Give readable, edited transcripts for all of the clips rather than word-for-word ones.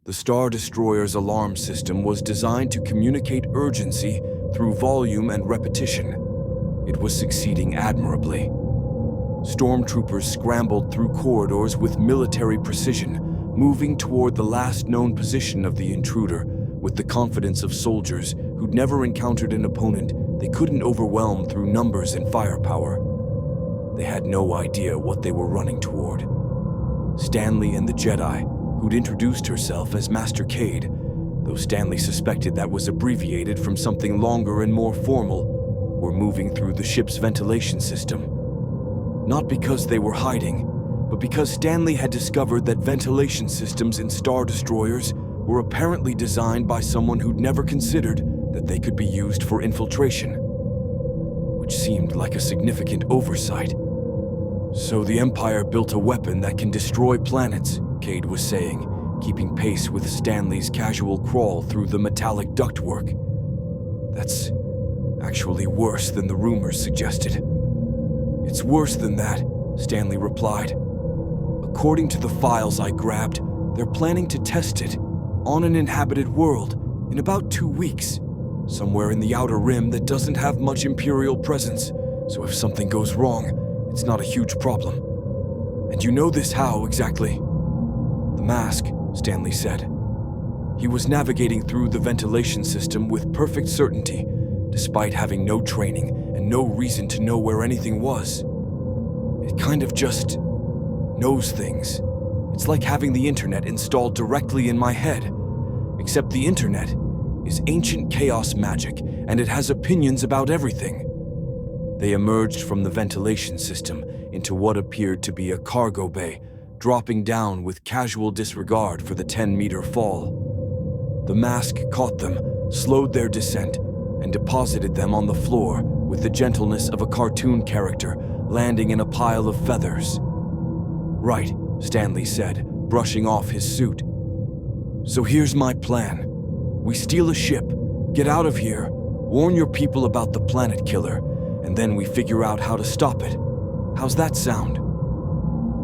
The Star Destroyer's alarm system was designed to communicate urgency through volume and repetition. It was succeeding admirably. Stormtroopers scrambled through corridors with military precision, moving toward the last known position of the intruder with the confidence of soldiers who'd never encountered an opponent they couldn't overwhelm through numbers and firepower. They had no idea what they were running toward. Stanley and the Jedi, who'd introduced herself as Master Cade, though Stanley suspected that was abbreviated from something longer and more formal, were moving through the ship's ventilation system. Not because they were hiding, but because Stanley had discovered that ventilation systems in Star Destroyers were apparently designed by someone who'd never considered that they could be used for infiltration, which seemed like a significant oversight. So the Empire built a weapon that can destroy planets, Cade was saying, keeping pace with Stanley's casual crawl through the metallic ductwork. That's actually worse than the rumors suggested. It's worse than that, Stanley replied. According to the files I grabbed, they're planning to test it on an inhabited world in about 2 weeks, somewhere in the Outer Rim that doesn't have much Imperial presence, so if something goes wrong, it's not a huge problem. And you know this how, exactly? The mask, Stanley said. He was navigating through the ventilation system with perfect certainty, despite having no training and no reason to know where anything was. It kind of just knows things. It's like having the internet installed directly in my head, except the internet is ancient chaos magic and it has opinions about everything. They emerged from the ventilation system into what appeared to be a cargo bay, dropping down with casual disregard for the 10-meter fall. The mask caught them, slowed their descent, and deposited them on the floor with the gentleness of a cartoon character landing in a pile of feathers. Right, Stanley said, brushing off his suit. So here's my plan. We steal a ship, get out of here, warn your people about the planet killer, and then we figure out how to stop it. How's that sound?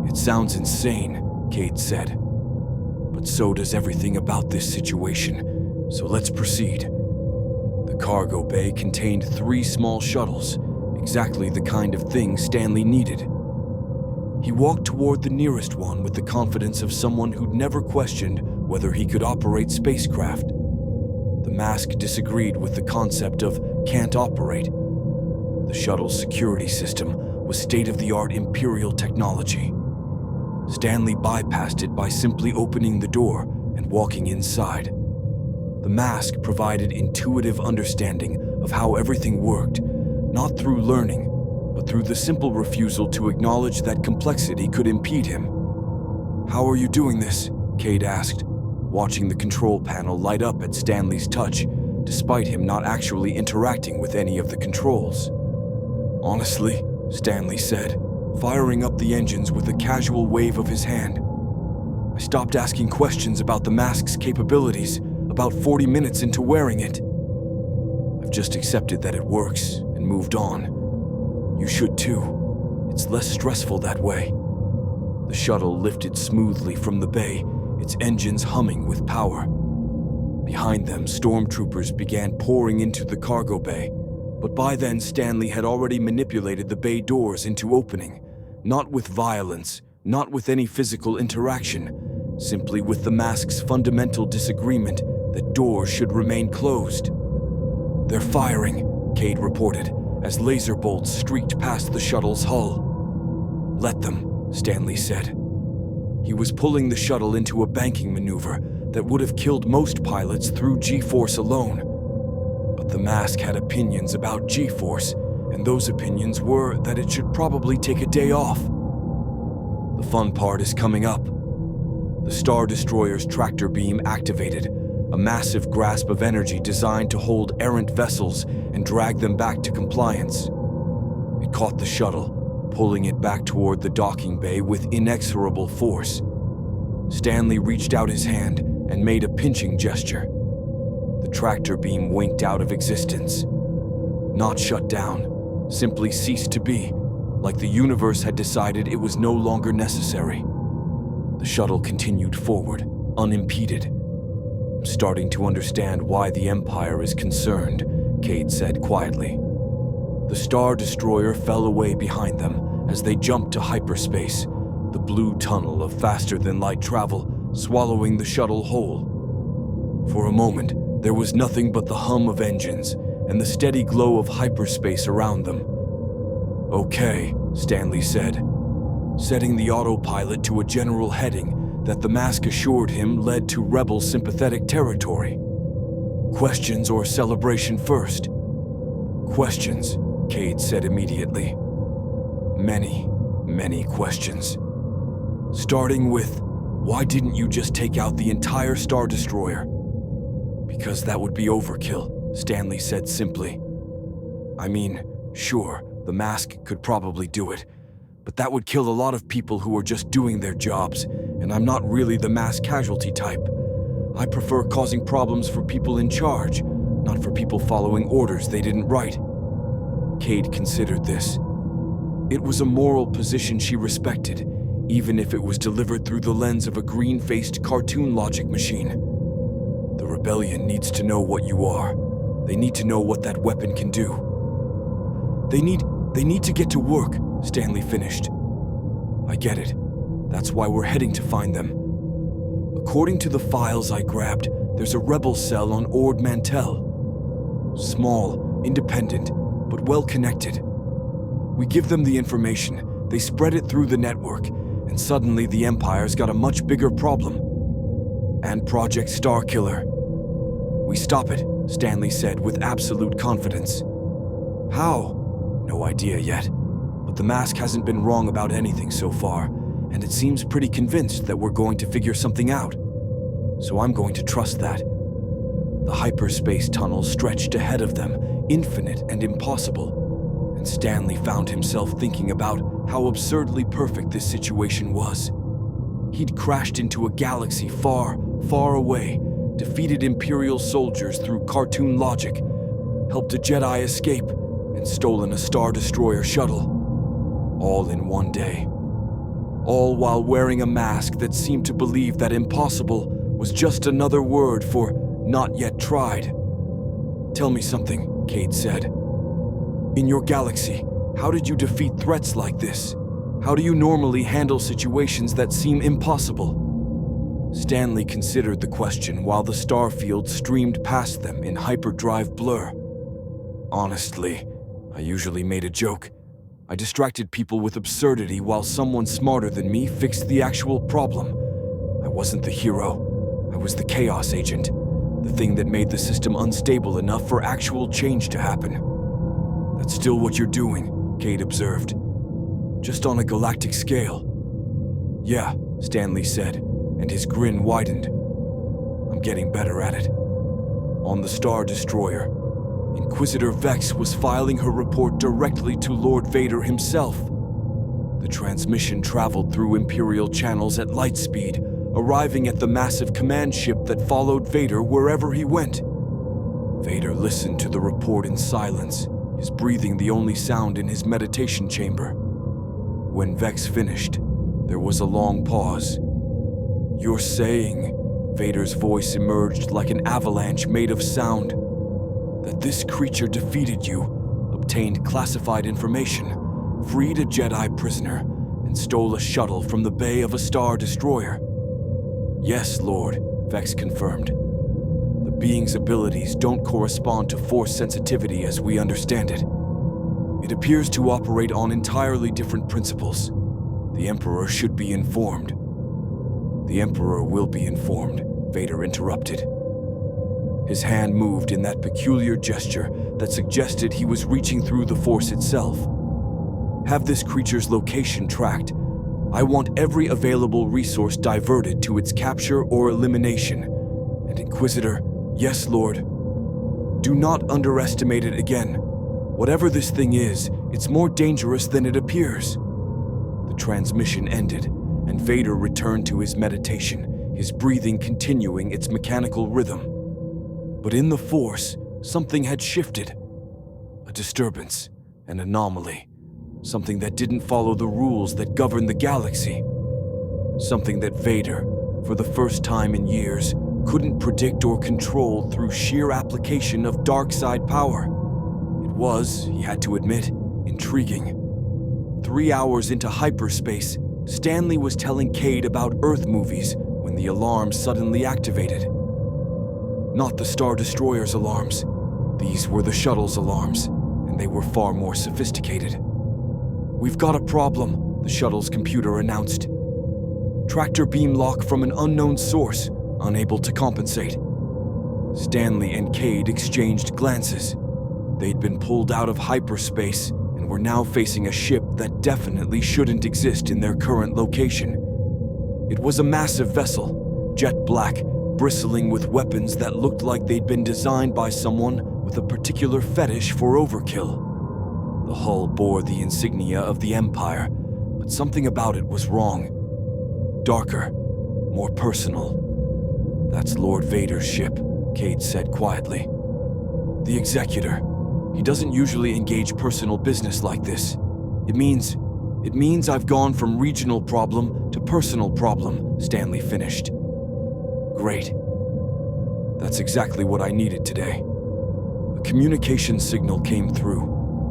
It sounds insane, Cade said. But so does everything about this situation, so let's proceed. The cargo bay contained 3 small shuttles, exactly the kind of thing Stanley needed. He walked toward the nearest one with the confidence of someone who'd never questioned whether he could operate spacecraft. The mask disagreed with the concept of can't operate. The shuttle's security system was state-of-the-art Imperial technology. Stanley bypassed it by simply opening the door and walking inside. The mask provided intuitive understanding of how everything worked, not through learning, but through the simple refusal to acknowledge that complexity could impede him. How are you doing this? Cade asked, watching the control panel light up at Stanley's touch, despite him not actually interacting with any of the controls. Honestly, Stanley said, firing up the engines with a casual wave of his hand. I stopped asking questions about the mask's capabilities about 40 minutes into wearing it. I've just accepted that it works and moved on. You should too. It's less stressful that way. The shuttle lifted smoothly from the bay, its engines humming with power. Behind them, stormtroopers began pouring into the cargo bay, but by then Stanley had already manipulated the bay doors into opening, not with violence, not with any physical interaction, simply with the mask's fundamental disagreement that doors should remain closed. They're firing, Cade reported, as laser bolts streaked past the shuttle's hull. Let them, Stanley said. He was pulling the shuttle into a banking maneuver that would have killed most pilots through G-force alone. But the mask had opinions about G-force, and those opinions were that it should probably take a day off. The fun part is coming up. The Star Destroyer's tractor beam activated, a massive grasp of energy designed to hold errant vessels and drag them back to compliance. It caught the shuttle, pulling it back toward the docking bay with inexorable force. Stanley reached out his hand and made a pinching gesture. The tractor beam winked out of existence. Not shut down, simply ceased to be, like the universe had decided it was no longer necessary. The shuttle continued forward, unimpeded, "I'm starting to understand why the Empire is concerned," Cade said quietly. The Star Destroyer fell away behind them as they jumped to hyperspace, the blue tunnel of faster-than-light travel swallowing the shuttle whole. For a moment, there was nothing but the hum of engines and the steady glow of hyperspace around them. "Okay," Stanley said, setting the autopilot to a general heading that the mask assured him led to rebel sympathetic territory. "Questions or celebration first?" "Questions," Cade said immediately. Many questions. Starting with, why didn't you just take out the entire Star Destroyer? "Because that would be overkill," Stanley said simply. "I mean, sure, the mask could probably do it, but that would kill a lot of people who are just doing their jobs, and I'm not really the mass casualty type. I prefer causing problems for people in charge, not for people following orders they didn't write." Cade considered this. It was a moral position she respected, even if it was delivered through the lens of a green-faced cartoon logic machine. "The rebellion needs to know what you are. They need to know what that weapon can do." They need to get to work," Stanley finished. "I get it. That's why we're heading to find them. According to the files I grabbed, there's a rebel cell on Ord Mantell. Small, independent, but well-connected. We give them the information, they spread it through the network, and suddenly the Empire's got a much bigger problem. And Project Starkiller. We stop it," Stanley said with absolute confidence. "How? No idea yet, but the mask hasn't been wrong about anything so far, and it seems pretty convinced that we're going to figure something out. So I'm going to trust that." The hyperspace tunnel stretched ahead of them, infinite and impossible, and Stanley found himself thinking about how absurdly perfect this situation was. He'd crashed into a galaxy far, far away, defeated Imperial soldiers through cartoon logic, helped a Jedi escape, and stolen a Star Destroyer shuttle. All in one day. All while wearing a mask that seemed to believe that impossible was just another word for not yet tried. "Tell me something," Cade said. "In your galaxy, how did you defeat threats like this? How do you normally handle situations that seem impossible?" Stanley considered the question while the starfield streamed past them in hyperdrive blur. "Honestly, I usually made a joke. I distracted people with absurdity while someone smarter than me fixed the actual problem. I wasn't the hero. I was the chaos agent, the thing that made the system unstable enough for actual change to happen." "That's still what you're doing," Cade observed. "Just on a galactic scale." "Yeah," Stanley said, and his grin widened. "I'm getting better at it." On the Star Destroyer, Inquisitor Vex was filing her report directly to Lord Vader himself. The transmission traveled through Imperial channels at light speed, arriving at the massive command ship that followed Vader wherever he went. Vader listened to the report in silence, his breathing the only sound in his meditation chamber. When Vex finished, there was a long pause. "You're saying," Vader's voice emerged like an avalanche made of sound, "that this creature defeated you, obtained classified information, freed a Jedi prisoner, and stole a shuttle from the bay of a Star Destroyer?" "Yes, Lord," Vex confirmed. "The being's abilities don't correspond to force sensitivity as we understand it. It appears to operate on entirely different principles. The Emperor should be informed." "The Emperor will be informed," Vader interrupted. His hand moved in that peculiar gesture that suggested he was reaching through the Force itself. "Have this creature's location tracked. I want every available resource diverted to its capture or elimination. And Inquisitor, yes, Lord. Do not underestimate it again. Whatever this thing is, it's more dangerous than it appears." The transmission ended, and Vader returned to his meditation, his breathing continuing its mechanical rhythm. But in the Force, something had shifted. A disturbance, an anomaly, something that didn't follow the rules that govern the galaxy. Something that Vader, for the first time in years, couldn't predict or control through sheer application of dark side power. It was, he had to admit, intriguing. 3 hours into hyperspace, Stanley was telling Cade about Earth movies when the alarm suddenly activated. Not the Star Destroyer's alarms. These were the shuttle's alarms, and they were far more sophisticated. "We've got a problem," the shuttle's computer announced. "Tractor beam lock from an unknown source, unable to compensate." Stanley and Cade exchanged glances. They'd been pulled out of hyperspace and were now facing a ship that definitely shouldn't exist in their current location. It was a massive vessel, jet black, bristling with weapons that looked like they'd been designed by someone with a particular fetish for overkill. The hull bore the insignia of the Empire, but something about it was wrong. Darker, more personal. "That's Lord Vader's ship," Cade said quietly. "The Executor. He doesn't usually engage personal business like this. It means I've gone from regional problem to personal problem," Stanley finished. "Great. That's exactly what I needed today." A communication signal came through,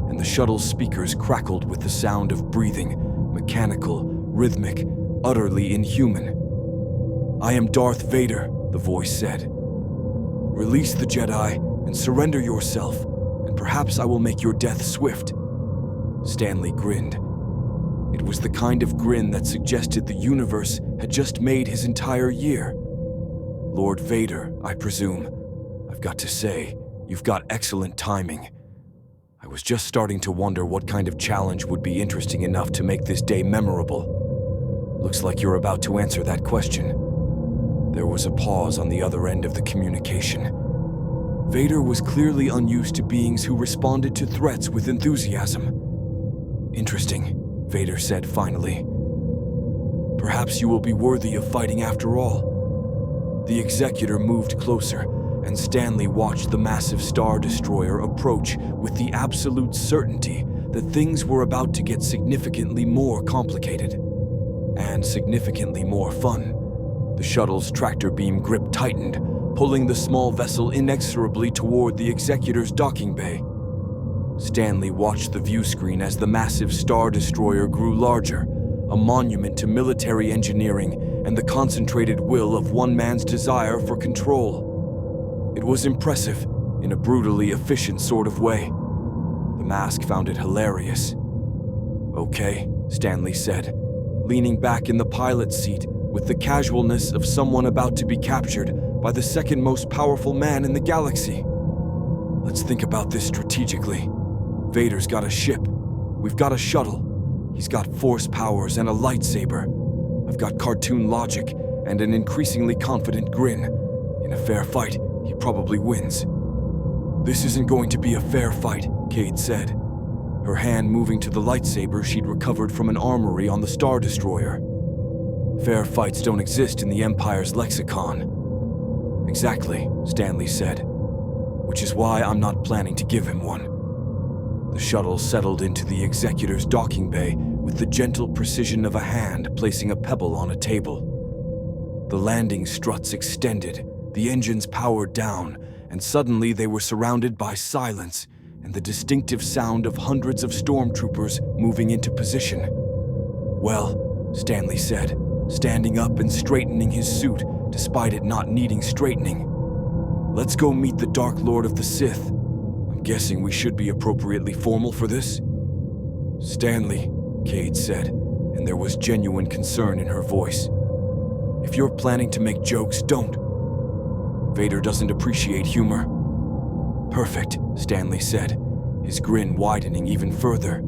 and the shuttle's speakers crackled with the sound of breathing, mechanical, rhythmic, utterly inhuman. "I am Darth Vader," the voice said. "Release the Jedi and surrender yourself, and perhaps I will make your death swift." Stanley grinned. It was the kind of grin that suggested the universe had just made his entire year. "Lord Vader, I presume. I've got to say, you've got excellent timing. I was just starting to wonder what kind of challenge would be interesting enough to make this day memorable. Looks like you're about to answer that question." There was a pause on the other end of the communication. Vader was clearly unused to beings who responded to threats with enthusiasm. "Interesting," Vader said finally. "Perhaps you will be worthy of fighting after all." The Executor moved closer, and Stanley watched the massive Star Destroyer approach with the absolute certainty that things were about to get significantly more complicated. And significantly more fun. The shuttle's tractor beam grip tightened, pulling the small vessel inexorably toward the Executor's docking bay. Stanley watched the view screen as the massive Star Destroyer grew larger, a monument to military engineering and the concentrated will of one man's desire for control. It was impressive, in a brutally efficient sort of way. The mask found it hilarious. "Okay," Stanley said, leaning back in the pilot's seat with the casualness of someone about to be captured by the second most powerful man in the galaxy. "Let's think about this strategically. Vader's got a ship. We've got a shuttle. He's got force powers and a lightsaber. I've got cartoon logic and an increasingly confident grin. In a fair fight, he probably wins." "This isn't going to be a fair fight," Cade said, her hand moving to the lightsaber she'd recovered from an armory on the Star Destroyer. "Fair fights don't exist in the Empire's lexicon." "Exactly," Stanley said, "which is why I'm not planning to give him one." The shuttle settled into the Executor's docking bay with the gentle precision of a hand placing a pebble on a table. The landing struts extended, the engines powered down, and suddenly they were surrounded by silence and the distinctive sound of hundreds of stormtroopers moving into position. "Well," Stanley said, standing up and straightening his suit despite it not needing straightening, "let's go meet the Dark Lord of the Sith. I'm guessing we should be appropriately formal for this?" "Stanley," Cade said, and there was genuine concern in her voice. "If you're planning to make jokes, don't. Vader doesn't appreciate humor." "Perfect," Stanley said, his grin widening even further.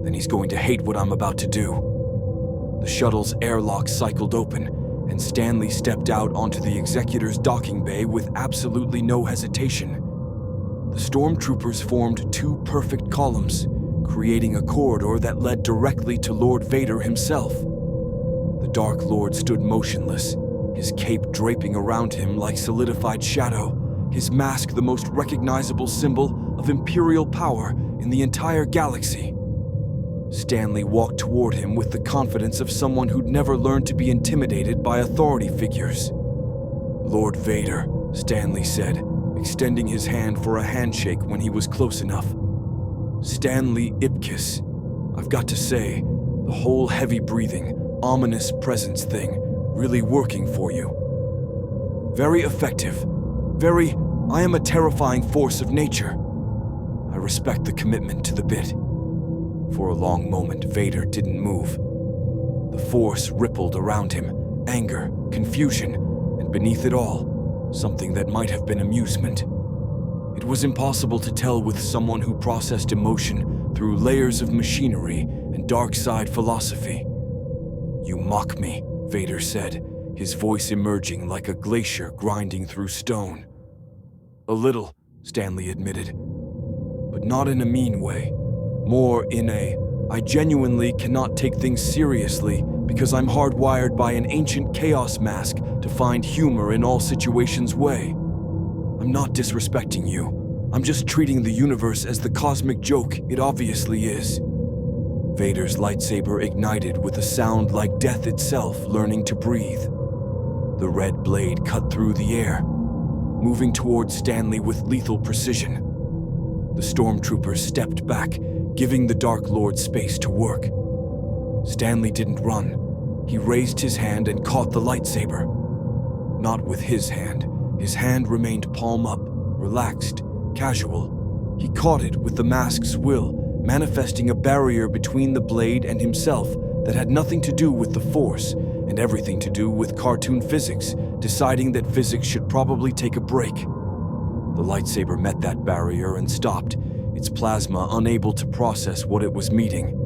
"Then he's going to hate what I'm about to do." The shuttle's airlock cycled open, and Stanley stepped out onto the Executor's docking bay with absolutely no hesitation. The stormtroopers formed two perfect columns, creating a corridor that led directly to Lord Vader himself. The Dark Lord stood motionless, his cape draping around him like solidified shadow, his mask the most recognizable symbol of imperial power in the entire galaxy. Stanley walked toward him with the confidence of someone who'd never learned to be intimidated by authority figures. Lord Vader, Stanley said, extending his hand for a handshake when he was close enough. Stanley Ipkiss. I've got to say, the whole heavy-breathing, ominous presence thing really working for you. Very effective. I am a terrifying force of nature. I respect the commitment to the bit. For a long moment, Vader didn't move. The force rippled around him, anger, confusion, and beneath it all, something that might have been amusement. It was impossible to tell with someone who processed emotion through layers of machinery and dark side philosophy. You mock me, Vader said, his voice emerging like a glacier grinding through stone. A little, Stanley admitted, but not in a mean way. More in a, I genuinely cannot take things seriously because I'm hardwired by an ancient chaos mask to find humor in all situations way. I'm not disrespecting you. I'm just treating the universe as the cosmic joke it obviously is. Vader's lightsaber ignited with a sound like death itself learning to breathe. The red blade cut through the air, moving towards Stanley with lethal precision. The stormtroopers stepped back, giving the Dark Lord space to work. Stanley didn't run. He raised his hand and caught the lightsaber. Not with his hand. His hand remained palm up, relaxed, casual. He caught it with the mask's will, manifesting a barrier between the blade and himself that had nothing to do with the Force and everything to do with cartoon physics, deciding that physics should probably take a break. The lightsaber met that barrier and stopped, its plasma unable to process what it was meeting.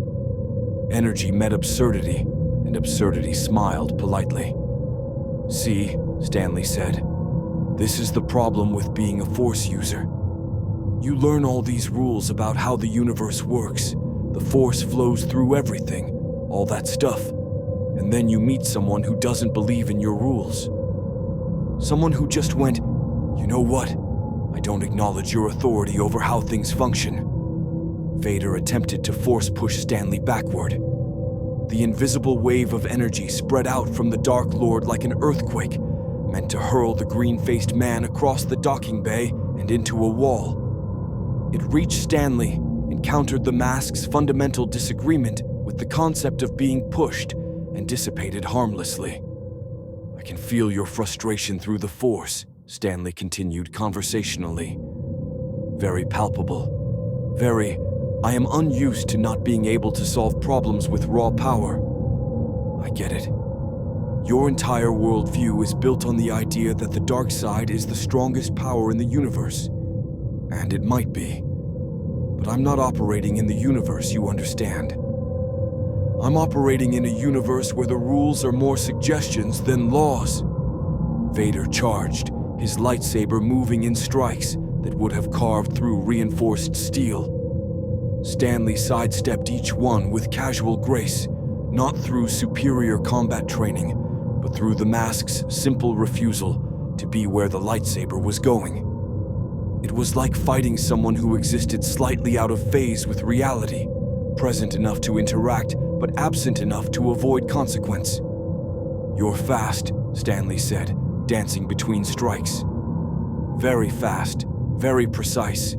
Energy met absurdity, and absurdity smiled politely. See, Stanley said, this is the problem with being a Force user. You learn all these rules about how the universe works. The Force flows through everything, all that stuff. And then you meet someone who doesn't believe in your rules. Someone who just went, you know what? I don't acknowledge your authority over how things function. Vader attempted to force push Stanley backward. The invisible wave of energy spread out from the Dark Lord like an earthquake, meant to hurl the green-faced man across the docking bay and into a wall. It reached Stanley, encountered the mask's fundamental disagreement with the concept of being pushed, and dissipated harmlessly. I can feel your frustration through the Force, Stanley continued conversationally. Very palpable. I am unused to not being able to solve problems with raw power. I get it. Your entire worldview is built on the idea that the dark side is the strongest power in the universe. And it might be. But I'm not operating in the universe, you understand. I'm operating in a universe where the rules are more suggestions than laws. Vader charged, his lightsaber moving in strikes that would have carved through reinforced steel. Stanley sidestepped each one with casual grace, not through superior combat training, but through the mask's simple refusal to be where the lightsaber was going. It was like fighting someone who existed slightly out of phase with reality, present enough to interact, but absent enough to avoid consequence. You're fast, Stanley said, dancing between strikes. Very fast, very precise,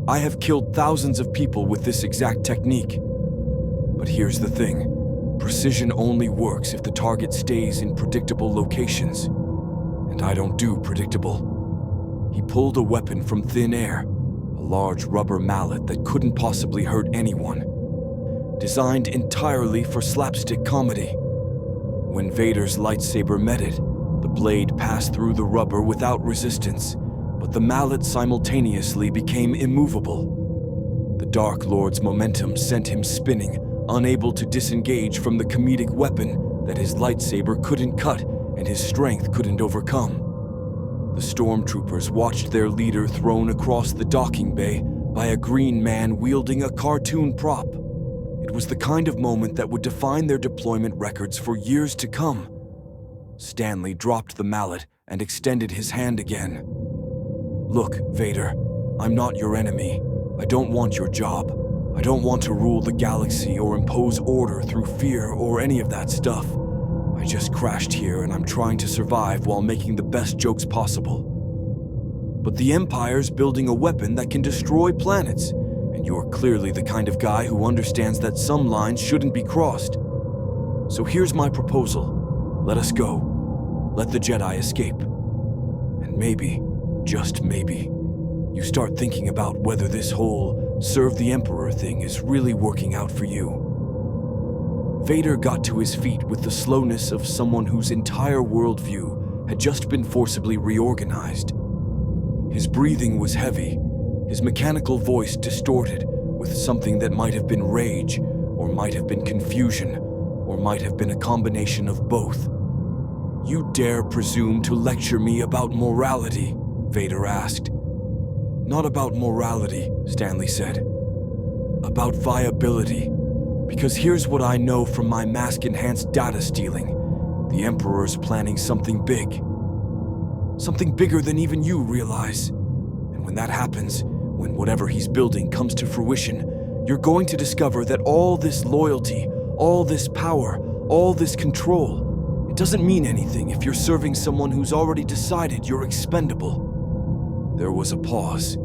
I have killed thousands of people with this exact technique. But here's the thing, precision only works if the target stays in predictable locations. And I don't do predictable. He pulled a weapon from thin air, a large rubber mallet that couldn't possibly hurt anyone. Designed entirely for slapstick comedy. When Vader's lightsaber met it, the blade passed through the rubber without resistance, but the mallet simultaneously became immovable. The Dark Lord's momentum sent him spinning, unable to disengage from the comedic weapon that his lightsaber couldn't cut and his strength couldn't overcome. The stormtroopers watched their leader thrown across the docking bay by a green man wielding a cartoon prop. It was the kind of moment that would define their deployment records for years to come. Stanley dropped the mallet and extended his hand again. Look, Vader, I'm not your enemy. I don't want your job. I don't want to rule the galaxy or impose order through fear or any of that stuff. I just crashed here and I'm trying to survive while making the best jokes possible. But the Empire's building a weapon that can destroy planets, and you're clearly the kind of guy who understands that some lines shouldn't be crossed. So here's my proposal. Let us go. Let the Jedi escape. And maybe, just maybe, you start thinking about whether this whole serve the Emperor thing is really working out for you. Vader got to his feet with the slowness of someone whose entire worldview had just been forcibly reorganized. His breathing was heavy, his mechanical voice distorted with something that might have been rage, or might have been confusion, or might have been a combination of both. "You dare presume to lecture me about morality?" Vader asked. "Not about morality," Stanley said. "About viability. Because here's what I know from my mask-enhanced data stealing. The Emperor's planning something big. Something bigger than even you realize. And when that happens, when whatever he's building comes to fruition, you're going to discover that all this loyalty, all this power, all this control, it doesn't mean anything if you're serving someone who's already decided you're expendable." There was a pause.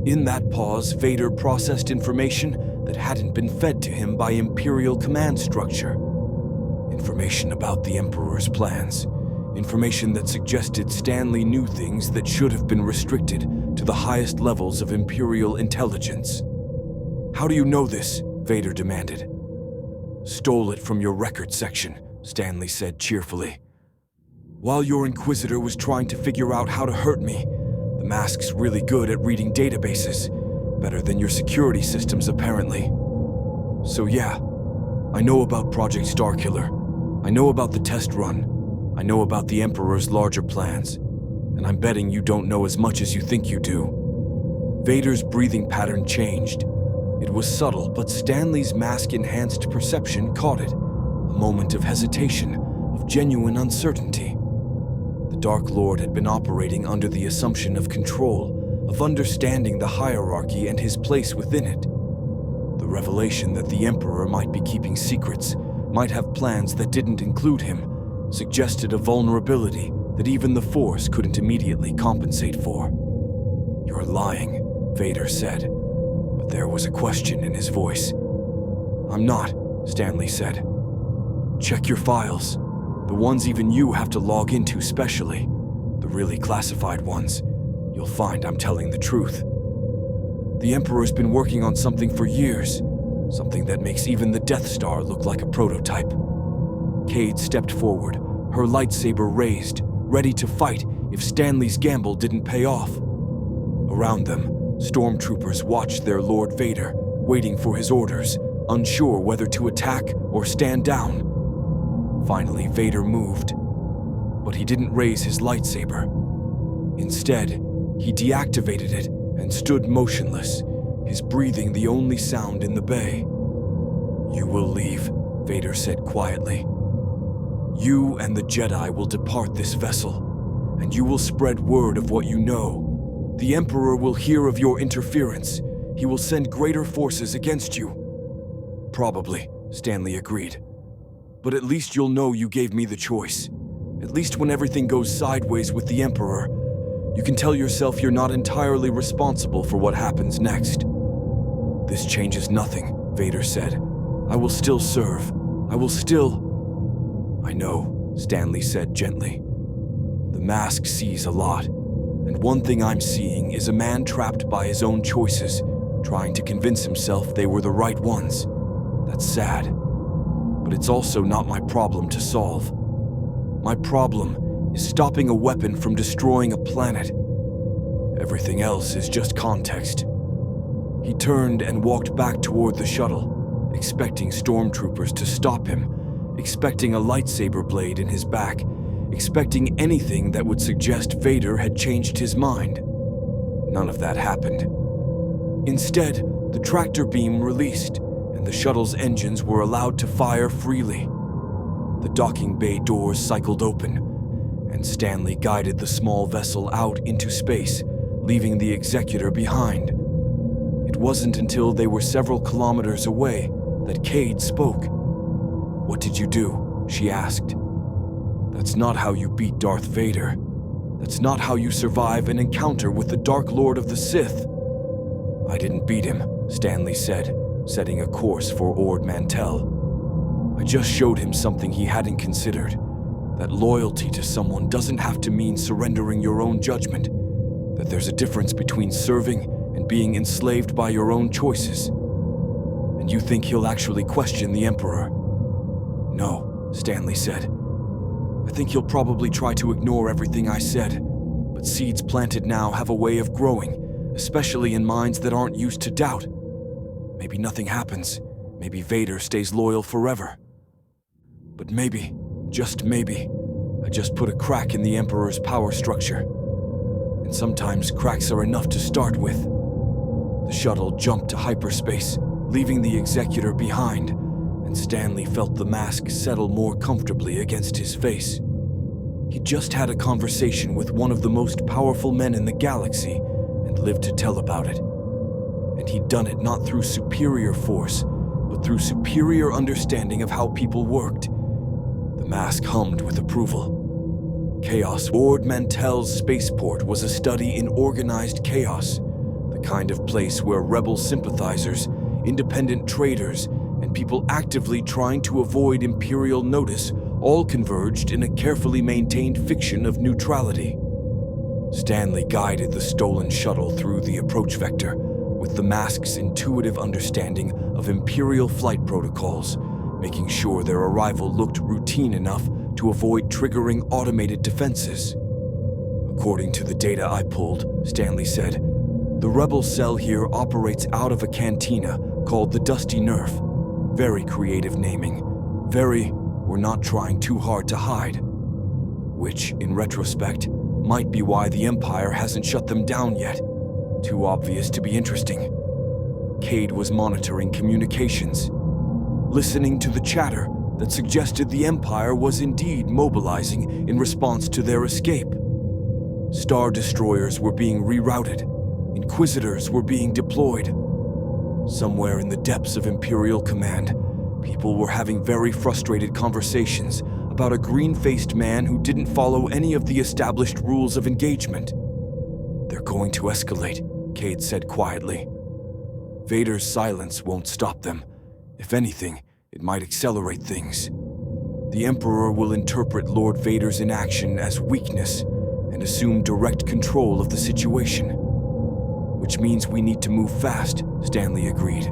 In that pause, Vader processed information that hadn't been fed to him by Imperial command structure. Information about the Emperor's plans. Information that suggested Stanley knew things that should have been restricted to the highest levels of Imperial intelligence. "How do you know this?" Vader demanded. "Stole it from your record section," Stanley said cheerfully. "While your Inquisitor was trying to figure out how to hurt me, the mask's really good at reading databases. Better than your security systems, apparently. So yeah, I know about Project Starkiller. I know about the test run. I know about the Emperor's larger plans. And I'm betting you don't know as much as you think you do." Vader's breathing pattern changed. It was subtle, but Stanley's mask-enhanced perception caught it. A moment of hesitation, of genuine uncertainty. The Dark Lord had been operating under the assumption of control, of understanding the hierarchy and his place within it. The revelation that the Emperor might be keeping secrets, might have plans that didn't include him, suggested a vulnerability that even the Force couldn't immediately compensate for. "You're lying," Vader said, but there was a question in his voice. "I'm not," Stanley said. "Check your files, the ones even you have to log into specially, the really classified ones. You'll find I'm telling the truth. The Emperor's been working on something for years, something that makes even the Death Star look like a prototype." Cade stepped forward, her lightsaber raised, ready to fight if Stanley's gamble didn't pay off. Around them, stormtroopers watched their Lord Vader, waiting for his orders, unsure whether to attack or stand down. Finally, Vader moved, but he didn't raise his lightsaber. Instead, he deactivated it and stood motionless, his breathing the only sound in the bay. "You will leave," Vader said quietly. "You and the Jedi will depart this vessel, and you will spread word of what you know. The Emperor will hear of your interference. He will send greater forces against you." "Probably," Stanley agreed. "But at least you'll know you gave me the choice. At least when everything goes sideways with the Emperor, you can tell yourself you're not entirely responsible for what happens next." "This changes nothing," Vader said. "I will still serve. I will still—" "I know," Stanley said gently. "The mask sees a lot, and one thing I'm seeing is a man trapped by his own choices, trying to convince himself they were the right ones. That's sad. But it's also not my problem to solve. My problem is stopping a weapon from destroying a planet. Everything else is just context." He turned and walked back toward the shuttle, expecting stormtroopers to stop him, expecting a lightsaber blade in his back, expecting anything that would suggest Vader had changed his mind. None of that happened. Instead, the tractor beam released, and the shuttle's engines were allowed to fire freely. The docking bay doors cycled open, and Stanley guided the small vessel out into space, leaving the Executor behind. It wasn't until they were several kilometers away that Cade spoke. "What did you do?" she asked. That's not how you beat Darth Vader. That's not how you survive an encounter with the Dark Lord of the Sith. I didn't beat him, Stanley said, setting a course for Ord Mantell. I just showed him something he hadn't considered. That loyalty to someone doesn't have to mean surrendering your own judgment. That there's a difference between serving and being enslaved by your own choices. And you think he'll actually question the Emperor? No, Stanley said. I think he'll probably try to ignore everything I said, but seeds planted now have a way of growing, especially in minds that aren't used to doubt. Maybe nothing happens. Maybe Vader stays loyal forever. But maybe, just maybe, I just put a crack in the Emperor's power structure. And sometimes cracks are enough to start with. The shuttle jumped to hyperspace, leaving the Executor behind, and Stanley felt the mask settle more comfortably against his face. He just had a conversation with one of the most powerful men in the galaxy and lived to tell about it. And he'd done it not through superior force, but through superior understanding of how people worked. The mask hummed with approval. Chaos. Ord Mantell's spaceport was a study in organized chaos, the kind of place where rebel sympathizers, independent traders, and people actively trying to avoid Imperial notice all converged in a carefully maintained fiction of neutrality. Stanley guided the stolen shuttle through the approach vector with the mask's intuitive understanding of Imperial flight protocols, making sure their arrival looked routine enough to avoid triggering automated defenses. According to the data I pulled, Stanley said, the rebel cell here operates out of a cantina called the Dusty Nerf. Very creative naming. We're not trying too hard to hide. Which, in retrospect, might be why the Empire hasn't shut them down yet. Too obvious to be interesting. Cade was monitoring communications, listening to the chatter that suggested the Empire was indeed mobilizing in response to their escape. Star destroyers were being rerouted. Inquisitors were being deployed. Somewhere in the depths of Imperial Command, people were having very frustrated conversations about a green-faced man who didn't follow any of the established rules of engagement. They're going to escalate, Cade said quietly. Vader's silence won't stop them. If anything, it might accelerate things. The Emperor will interpret Lord Vader's inaction as weakness and assume direct control of the situation. Which means we need to move fast, Stanley agreed.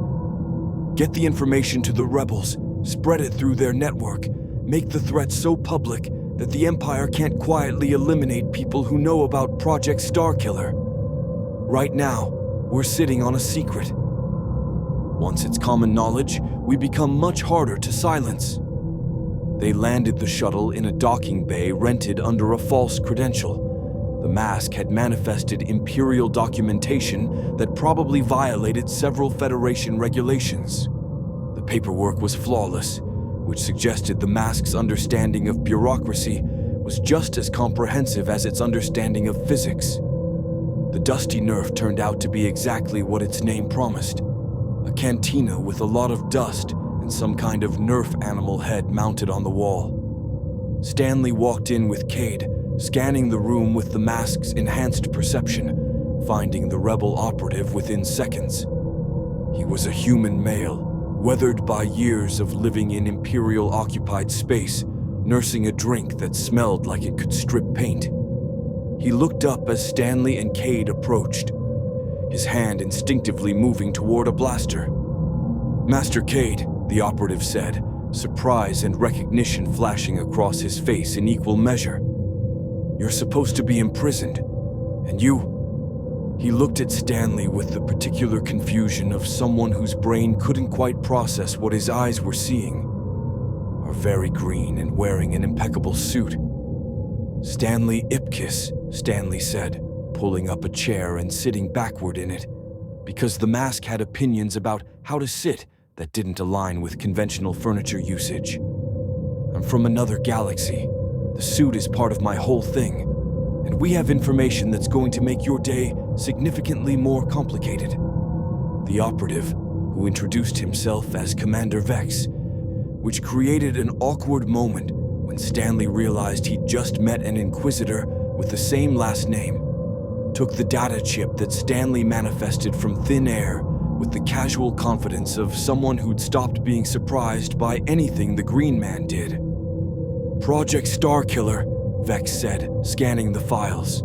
Get the information to the rebels, spread it through their network, make the threat so public that the Empire can't quietly eliminate people who know about Project Starkiller. Right now, we're sitting on a secret. Once it's common knowledge, we become much harder to silence. They landed the shuttle in a docking bay rented under a false credential. The mask had manifested Imperial documentation that probably violated several Federation regulations. The paperwork was flawless, which suggested the mask's understanding of bureaucracy was just as comprehensive as its understanding of physics. The Dusty Nerf turned out to be exactly what its name promised: a cantina with a lot of dust and some kind of Nerf animal head mounted on the wall. Stanley walked in with Cade, scanning the room with the mask's enhanced perception, finding the rebel operative within seconds. He was a human male, weathered by years of living in Imperial-occupied space, nursing a drink that smelled like it could strip paint. He looked up as Stanley and Cade approached, his hand instinctively moving toward a blaster. "Master Cade," the operative said, surprise and recognition flashing across his face in equal measure. "You're supposed to be imprisoned, and you..." He looked at Stanley with the particular confusion of someone whose brain couldn't quite process what his eyes were seeing. "Are very green and wearing an impeccable suit." "Stanley Ipkiss," Stanley said, pulling up a chair and sitting backward in it, because the mask had opinions about how to sit that didn't align with conventional furniture usage. "I'm from another galaxy. The suit is part of my whole thing, and we have information that's going to make your day significantly more complicated." The operative, who introduced himself as Commander Vex, which created an awkward moment when Stanley realized he'd just met an Inquisitor with the same last name, took the data chip that Stanley manifested from thin air with the casual confidence of someone who'd stopped being surprised by anything the Green Man did. "Project Starkiller," Vex said, scanning the files.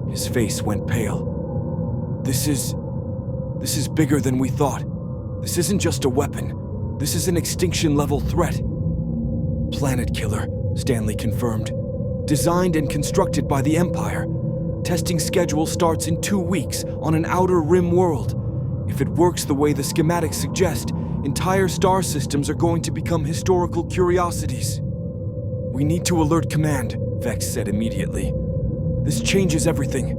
His face went pale. This is bigger than we thought. This isn't just a weapon. This is an extinction-level threat." "Planet killer," Stanley confirmed. "Designed and constructed by the Empire. Testing schedule starts in 2 weeks on an outer rim world. If it works the way the schematics suggest, entire star systems are going to become historical curiosities." "We need to alert command," Vex said immediately. "This changes everything.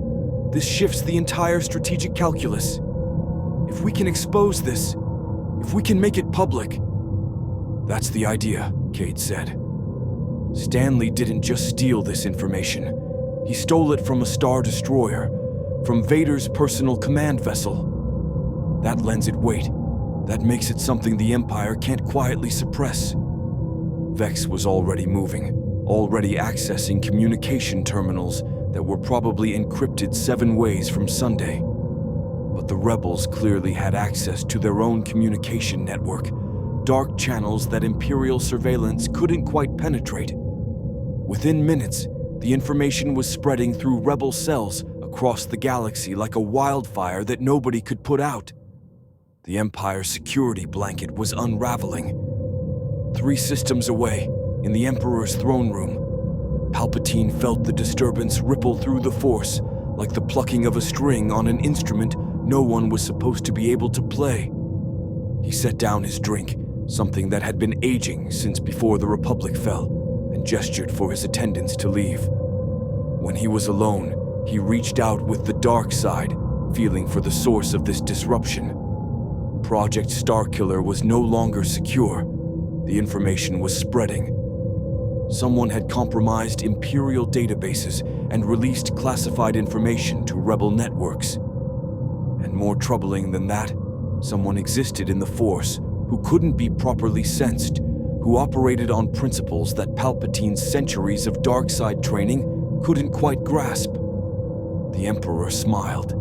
This shifts the entire strategic calculus. If we can expose this, if we can make it public..." "That's the idea," Cade said. Stanley didn't just steal this information. He stole it from a Star Destroyer, from Vader's personal command vessel. That lends it weight. That makes it something the Empire can't quietly suppress. Vex was already moving, already accessing communication terminals that were probably encrypted 7 ways from Sunday. But the rebels clearly had access to their own communication network, dark channels that Imperial surveillance couldn't quite penetrate. Within minutes, the information was spreading through rebel cells across the galaxy like a wildfire that nobody could put out. The Empire's security blanket was unraveling. 3 systems away, in the Emperor's throne room, Palpatine felt the disturbance ripple through the Force, like the plucking of a string on an instrument no one was supposed to be able to play. He set down his drink, something that had been aging since before the Republic fell, and gestured for his attendants to leave. When he was alone, he reached out with the dark side, feeling for the source of this disruption. Project Starkiller was no longer secure. The information was spreading. Someone had compromised Imperial databases and released classified information to rebel networks. And more troubling than that, someone existed in the Force who couldn't be properly sensed, who operated on principles that Palpatine's centuries of dark side training couldn't quite grasp. The Emperor smiled.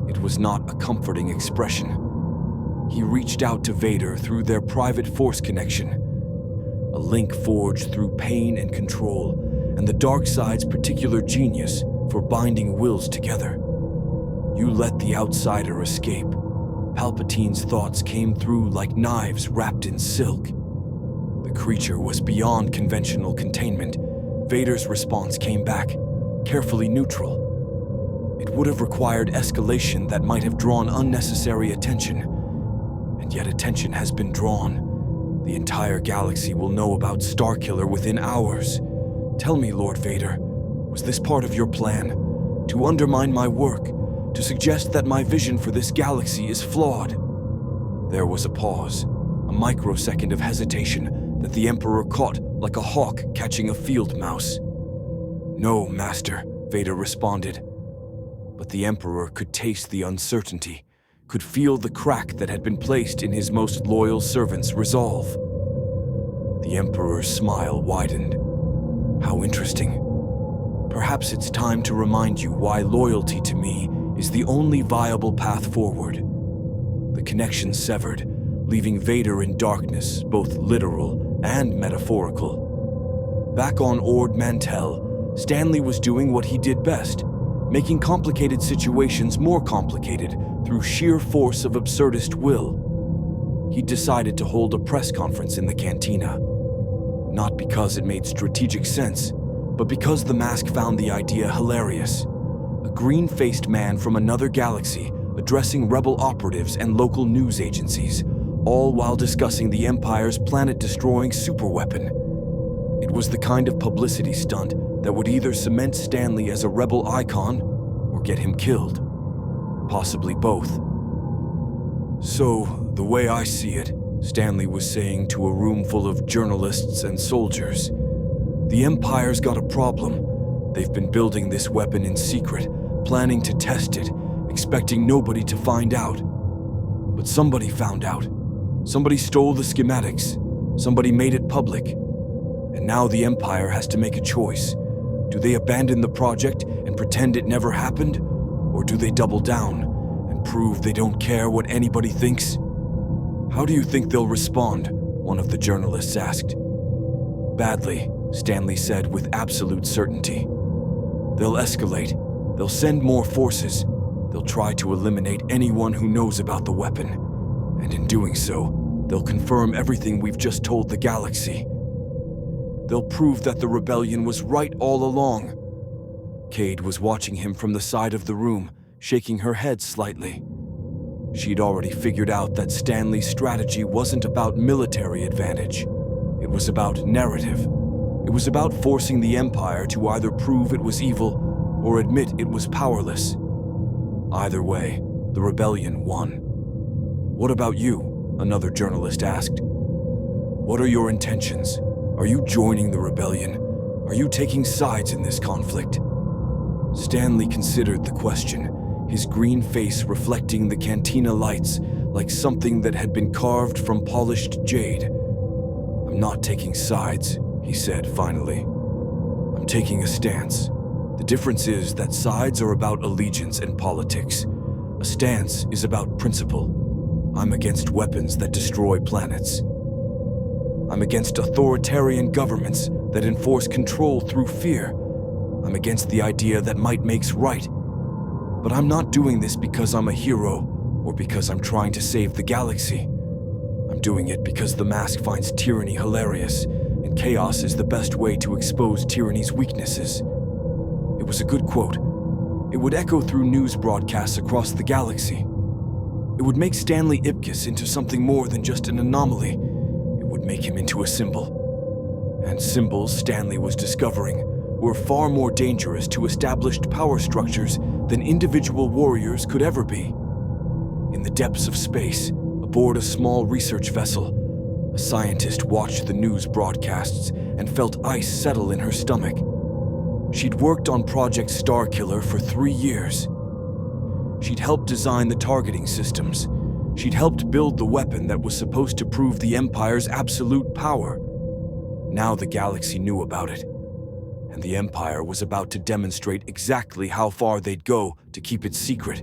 It was not a comforting expression. He reached out to Vader through their private Force connection, a link forged through pain and control, and the dark side's particular genius for binding wills together. You let the outsider escape. Palpatine's thoughts came through like knives wrapped in silk. The creature was beyond conventional containment. Vader's response came back, carefully neutral. It would have required escalation that might have drawn unnecessary attention. And yet attention has been drawn. The entire galaxy will know about Starkiller within hours. Tell me, Lord Vader, was this part of your plan? To undermine my work? To suggest that my vision for this galaxy is flawed? There was a pause, a microsecond of hesitation that the Emperor caught like a hawk catching a field mouse. "No, Master," Vader responded. But the Emperor could taste the uncertainty, could feel the crack that had been placed in his most loyal servant's resolve. The Emperor's smile widened. How interesting. Perhaps it's time to remind you why loyalty to me is the only viable path forward. The connection severed, leaving Vader in darkness, both literal and metaphorical. Back on Ord Mantell, Stanley was doing what he did best, making complicated situations more complicated through sheer force of absurdist will. He decided to hold a press conference in the cantina. Not because it made strategic sense, but because the mask found the idea hilarious. A green-faced man from another galaxy addressing rebel operatives and local news agencies, all while discussing the Empire's planet-destroying superweapon. It was the kind of publicity stunt that would either cement Stanley as a rebel icon or get him killed. Possibly both. "So, the way I see it," Stanley was saying to a room full of journalists and soldiers, "the Empire's got a problem. They've been building this weapon in secret, planning to test it, expecting nobody to find out. But somebody found out. Somebody stole the schematics. Somebody made it public. And now the Empire has to make a choice. Do they abandon the project and pretend it never happened? Or do they double down and prove they don't care what anybody thinks? How do you think they'll respond? One of the journalists asked. Badly, Stanley said with absolute certainty. They'll escalate. They'll send more forces. They'll try to eliminate anyone who knows about the weapon. And in doing so, they'll confirm everything we've just told the galaxy. They'll prove that the rebellion was right all along. Cade was watching him from the side of the room, shaking her head slightly. She'd already figured out that Stanley's strategy wasn't about military advantage. It was about narrative. It was about forcing the Empire to either prove it was evil or admit it was powerless. Either way, the rebellion won. "What about you?" another journalist asked. "What are your intentions? Are you joining the rebellion? Are you taking sides in this conflict?" Stanley considered the question, his green face reflecting the cantina lights like something that had been carved from polished jade. "I'm not taking sides," he said finally. "I'm taking a stance. The difference is that sides are about allegiance and politics. A stance is about principle. I'm against weapons that destroy planets. I'm against authoritarian governments that enforce control through fear. I'm against the idea that might makes right. But I'm not doing this because I'm a hero or because I'm trying to save the galaxy. I'm doing it because the mask finds tyranny hilarious, and chaos is the best way to expose tyranny's weaknesses." It was a good quote. It would echo through news broadcasts across the galaxy. It would make Stanley Ipkiss into something more than just an anomaly. It would make him into a symbol. And symbols, Stanley was discovering, were far more dangerous to established power structures than individual warriors could ever be. In the depths of space, aboard a small research vessel, a scientist watched the news broadcasts and felt ice settle in her stomach. She'd worked on Project Starkiller for 3 years. She'd helped design the targeting systems. She'd helped build the weapon that was supposed to prove the Empire's absolute power. Now the galaxy knew about it, and the Empire was about to demonstrate exactly how far they'd go to keep it secret.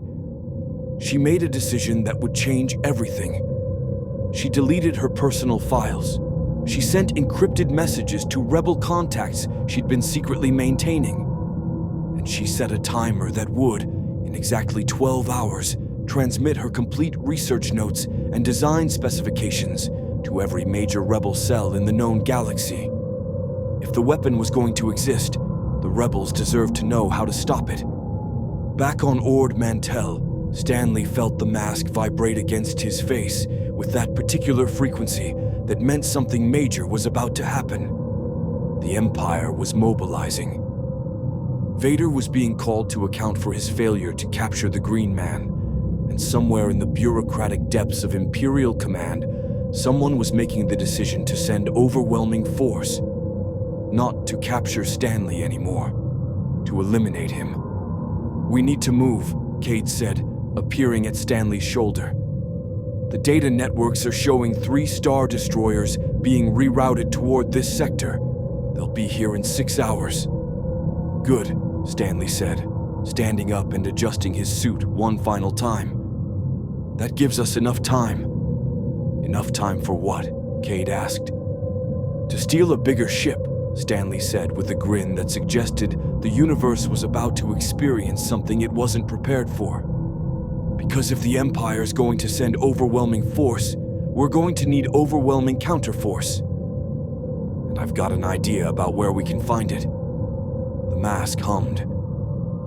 She made a decision that would change everything. She deleted her personal files. She sent encrypted messages to rebel contacts she'd been secretly maintaining. And she set a timer that would, in exactly 12 hours, transmit her complete research notes and design specifications to every major rebel cell in the known galaxy. If the weapon was going to exist, the rebels deserved to know how to stop it. Back on Ord Mantell, Stanley felt the mask vibrate against his face with that particular frequency that meant something major was about to happen. The Empire was mobilizing. Vader was being called to account for his failure to capture the Green Man, and somewhere in the bureaucratic depths of Imperial Command, someone was making the decision to send overwhelming force. Not to capture Stanley anymore, to eliminate him. "We need to move," Cade said, appearing at Stanley's shoulder. "The data networks are showing 3 Star Destroyers being rerouted toward this sector. They'll be here in 6 hours." "Good," Stanley said, standing up and adjusting his suit one final time. "That gives us enough time." "Enough time for what?" Cade asked. "To steal a bigger ship," Stanley said with a grin that suggested the universe was about to experience something it wasn't prepared for. "Because if the Empire's going to send overwhelming force, we're going to need overwhelming counterforce. And I've got an idea about where we can find it." The mask hummed.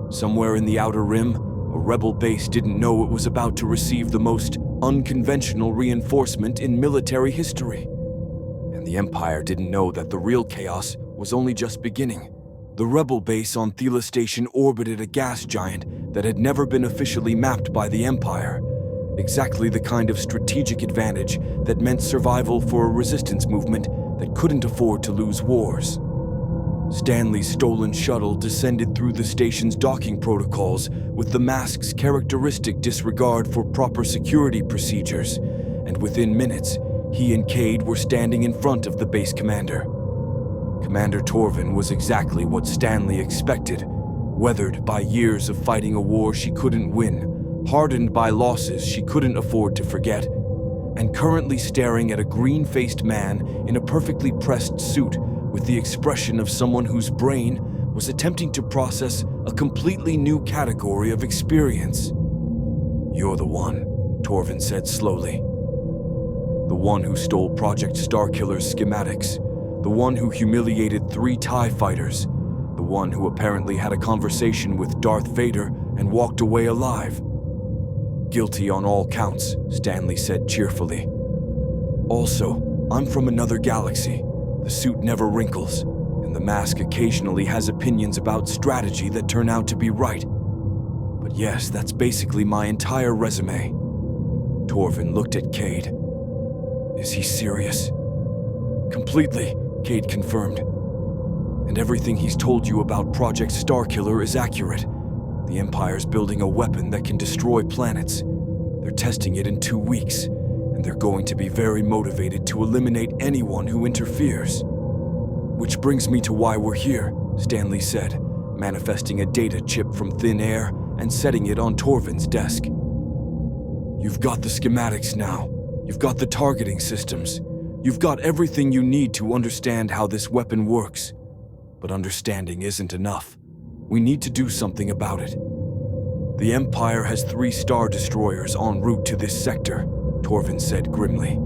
Somewhere in the Outer Rim, a rebel base didn't know it was about to receive the most unconventional reinforcement in military history. And the Empire didn't know that the real chaos was only just beginning. The rebel base on Thela Station orbited a gas giant that had never been officially mapped by the Empire. Exactly the kind of strategic advantage that meant survival for a resistance movement that couldn't afford to lose wars. Stanley's stolen shuttle descended through the station's docking protocols with the mask's characteristic disregard for proper security procedures, and within minutes, he and Cade were standing in front of the base commander. Commander Torvin was exactly what Stanley expected, weathered by years of fighting a war she couldn't win, hardened by losses she couldn't afford to forget, and currently staring at a green-faced man in a perfectly pressed suit with the expression of someone whose brain was attempting to process a completely new category of experience. "You're the one," Torvin said slowly. "The one who stole Project Starkiller's schematics, the one who humiliated 3 TIE fighters, the one who apparently had a conversation with Darth Vader and walked away alive." "Guilty on all counts," Stanley said cheerfully. "Also, I'm from another galaxy. The suit never wrinkles, and the mask occasionally has opinions about strategy that turn out to be right. But yes, that's basically my entire resume." Torvin looked at Cade. "Is he serious?" "Completely," Cade confirmed. "And everything he's told you about Project Starkiller is accurate. The Empire's building a weapon that can destroy planets. They're testing it in 2 weeks, and they're going to be very motivated to eliminate anyone who interferes." "Which brings me to why we're here," Stanley said, manifesting a data chip from thin air and setting it on Torvin's desk. "You've got the schematics now. You've got the targeting systems. You've got everything you need to understand how this weapon works. But understanding isn't enough. We need to do something about it. The Empire has 3 Star Destroyers en route to this sector," Torvin said grimly.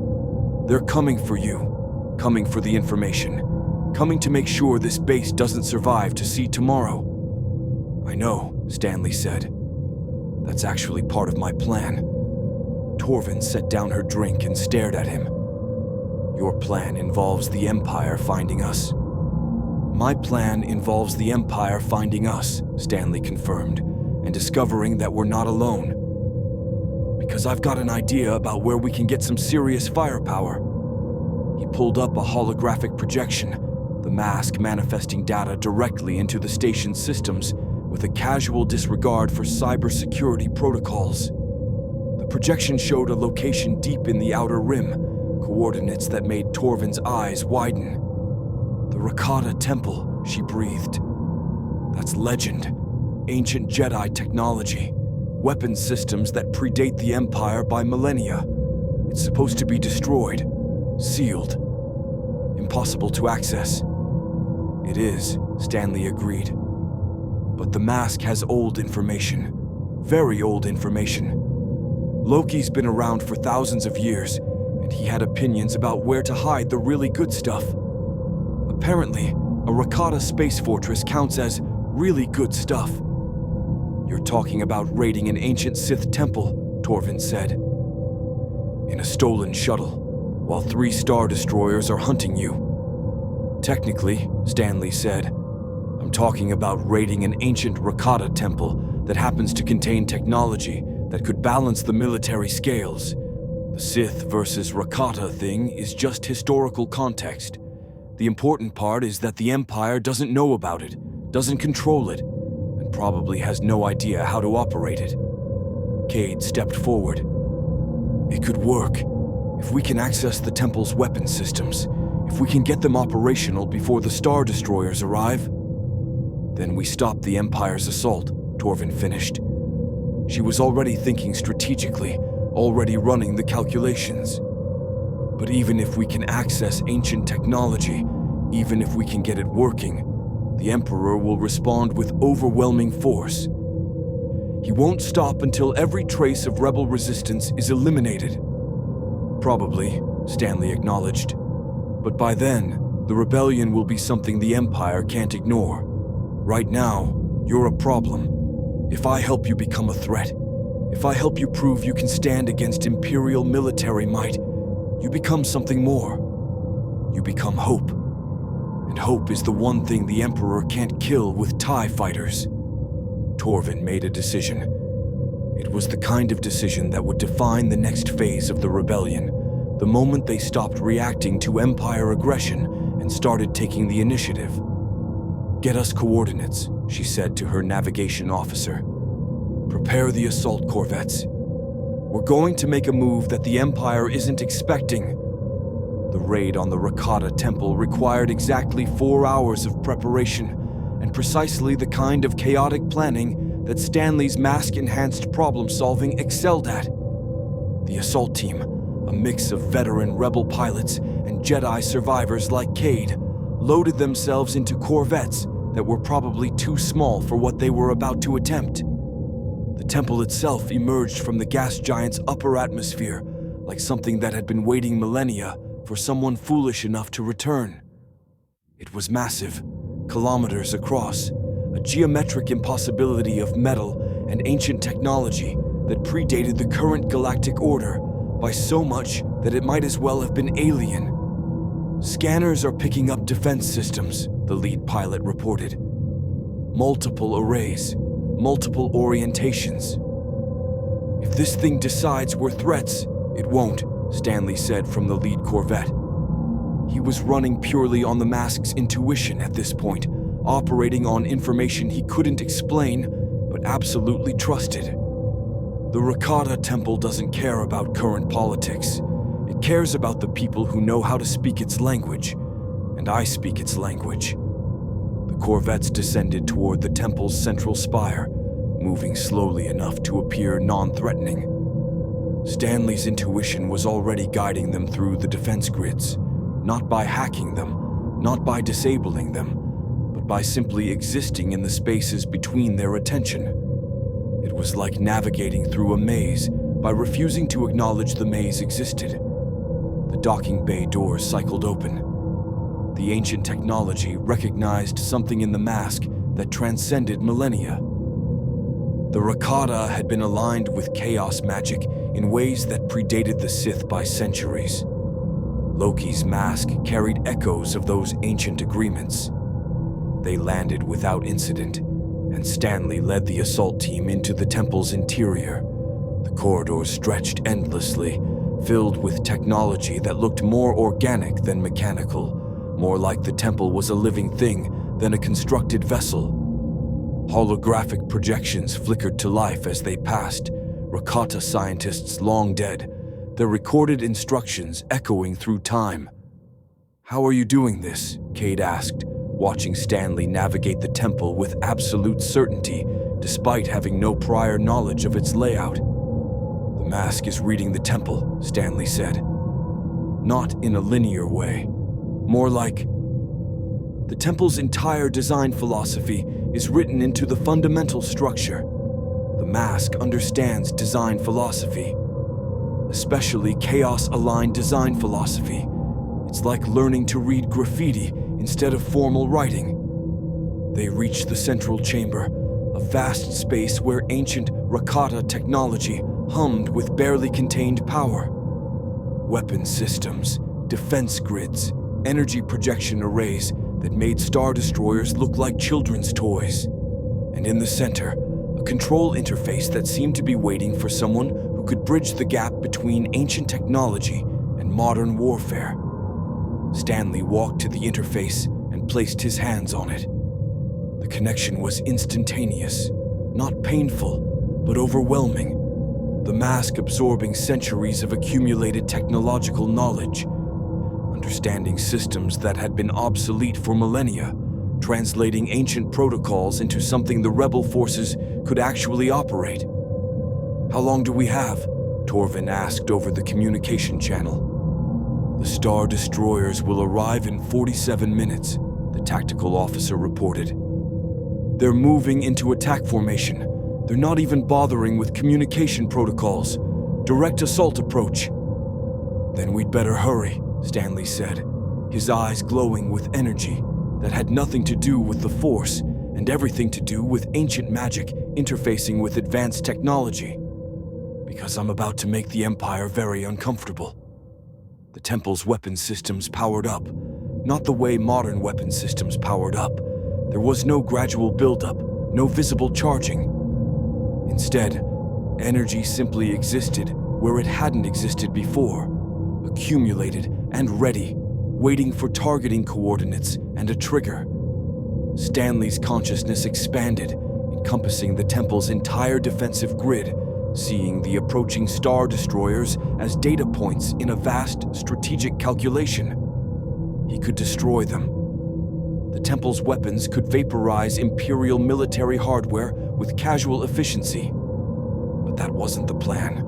"They're coming for you, coming for the information, coming to make sure this base doesn't survive to see tomorrow." "I know," Stanley said. "That's actually part of my plan." Torvin set down her drink and stared at him. "Your plan involves the Empire finding us." "My plan involves the Empire finding us," Stanley confirmed, "and discovering that we're not alone. Because I've got an idea about where we can get some serious firepower." He pulled up a holographic projection, the mask manifesting data directly into the station's systems with a casual disregard for cybersecurity protocols. The projection showed a location deep in the outer rim, coordinates that made Torvin's eyes widen. "The Rakata Temple," she breathed. "That's legend. Ancient Jedi technology. Weapon systems that predate the Empire by millennia. It's supposed to be destroyed. Sealed. Impossible to access." "It is," Stanley agreed. "But the mask has old information. Very old information. Loki's been around for thousands of years, and he had opinions about where to hide the really good stuff. Apparently, a Rakata space fortress counts as really good stuff." "You're talking about raiding an ancient Sith temple," Torvin said. "In a stolen shuttle, while 3 Star Destroyers are hunting you." "Technically," Stanley said, "I'm talking about raiding an ancient Rakata temple that happens to contain technology that could balance the military scales. The Sith versus Rakata thing is just historical context. The important part is that the Empire doesn't know about it, doesn't control it, and probably has no idea how to operate it." Cade stepped forward. "It could work. If we can access the temple's weapon systems, if we can get them operational before the Star Destroyers arrive." "Then we stop the Empire's assault," Torvin finished. She was already thinking strategically, already running the calculations. "But even if we can access ancient technology, even if we can get it working, the Emperor will respond with overwhelming force. He won't stop until every trace of rebel resistance is eliminated." "Probably," Stanley acknowledged. "But by then, the rebellion will be something the Empire can't ignore. Right now, you're a problem. If I help you become a threat, if I help you prove you can stand against Imperial military might, you become something more. You become hope. And hope is the one thing the Emperor can't kill with TIE fighters." Torvin made a decision. It was the kind of decision that would define the next phase of the rebellion, the moment they stopped reacting to Empire aggression and started taking the initiative. "Get us coordinates," she said to her navigation officer. "Prepare the assault corvettes. We're going to make a move that the Empire isn't expecting." The raid on the Rakata temple required exactly 4 hours of preparation, and precisely the kind of chaotic planning that Stanley's mask-enhanced problem-solving excelled at. The assault team, a mix of veteran rebel pilots and Jedi survivors like Cade, loaded themselves into corvettes that were probably too small for what they were about to attempt. The temple itself emerged from the gas giant's upper atmosphere like something that had been waiting millennia for someone foolish enough to return. It was massive, kilometers across, a geometric impossibility of metal and ancient technology that predated the current galactic order by so much that it might as well have been alien. "Scanners are picking up defense systems," the lead pilot reported. "Multiple arrays, multiple orientations. If this thing decides we're threats, it won't," Stanley said from the lead corvette. He was running purely on the mask's intuition at this point, operating on information he couldn't explain, but absolutely trusted. The Rakata temple doesn't care about current politics. It cares about the people who know how to speak its language, and I speak its language. The corvettes descended toward the temple's central spire, moving slowly enough to appear non-threatening. Stanley's intuition was already guiding them through the defense grids, not by hacking them, not by disabling them, but by simply existing in the spaces between their attention. It was like navigating through a maze by refusing to acknowledge the maze existed. The docking bay doors cycled open. The ancient technology recognized something in the mask that transcended millennia. The Rakata had been aligned with chaos magic in ways that predated the Sith by centuries. Loki's mask carried echoes of those ancient agreements. They landed without incident, and Stanley led the assault team into the temple's interior. The corridors stretched endlessly, filled with technology that looked more organic than mechanical, more like the temple was a living thing than a constructed vessel. Holographic projections flickered to life as they passed, Rakata scientists long dead, their recorded instructions echoing through time. "How are you doing this?" Cade asked, watching Stanley navigate the temple with absolute certainty, despite having no prior knowledge of its layout. "The mask is reading the temple," Stanley said. "Not in a linear way. More like... The temple's entire design philosophy is written into the fundamental structure. The mask understands design philosophy, especially chaos-aligned design philosophy. It's like learning to read graffiti instead of formal writing." They reached the central chamber, a vast space where ancient Rakata technology hummed with barely contained power. Weapon systems, defense grids, energy projection arrays that made Star Destroyers look like children's toys. And in the center, a control interface that seemed to be waiting for someone who could bridge the gap between ancient technology and modern warfare. Stanley walked to the interface and placed his hands on it. The connection was instantaneous, not painful, but overwhelming. The mask absorbing centuries of accumulated technological knowledge, understanding systems that had been obsolete for millennia, translating ancient protocols into something the rebel forces could actually operate. "How long do we have?" Torvin asked over the communication channel. "The Star Destroyers will arrive in 47 minutes, the tactical officer reported. "They're moving into attack formation. They're not even bothering with communication protocols. Direct assault approach." "Then we'd better hurry," Stanley said, his eyes glowing with energy that had nothing to do with the Force and everything to do with ancient magic interfacing with advanced technology. "Because I'm about to make the Empire very uncomfortable." The temple's weapon systems powered up, not the way modern weapon systems powered up. There was no gradual buildup, no visible charging. Instead, energy simply existed where it hadn't existed before, accumulated and ready, waiting for targeting coordinates and a trigger. Stanley's consciousness expanded, encompassing the temple's entire defensive grid, seeing the approaching Star Destroyers as data points in a vast strategic calculation. He could destroy them. The Temple's weapons could vaporize Imperial military hardware with casual efficiency. But that wasn't the plan.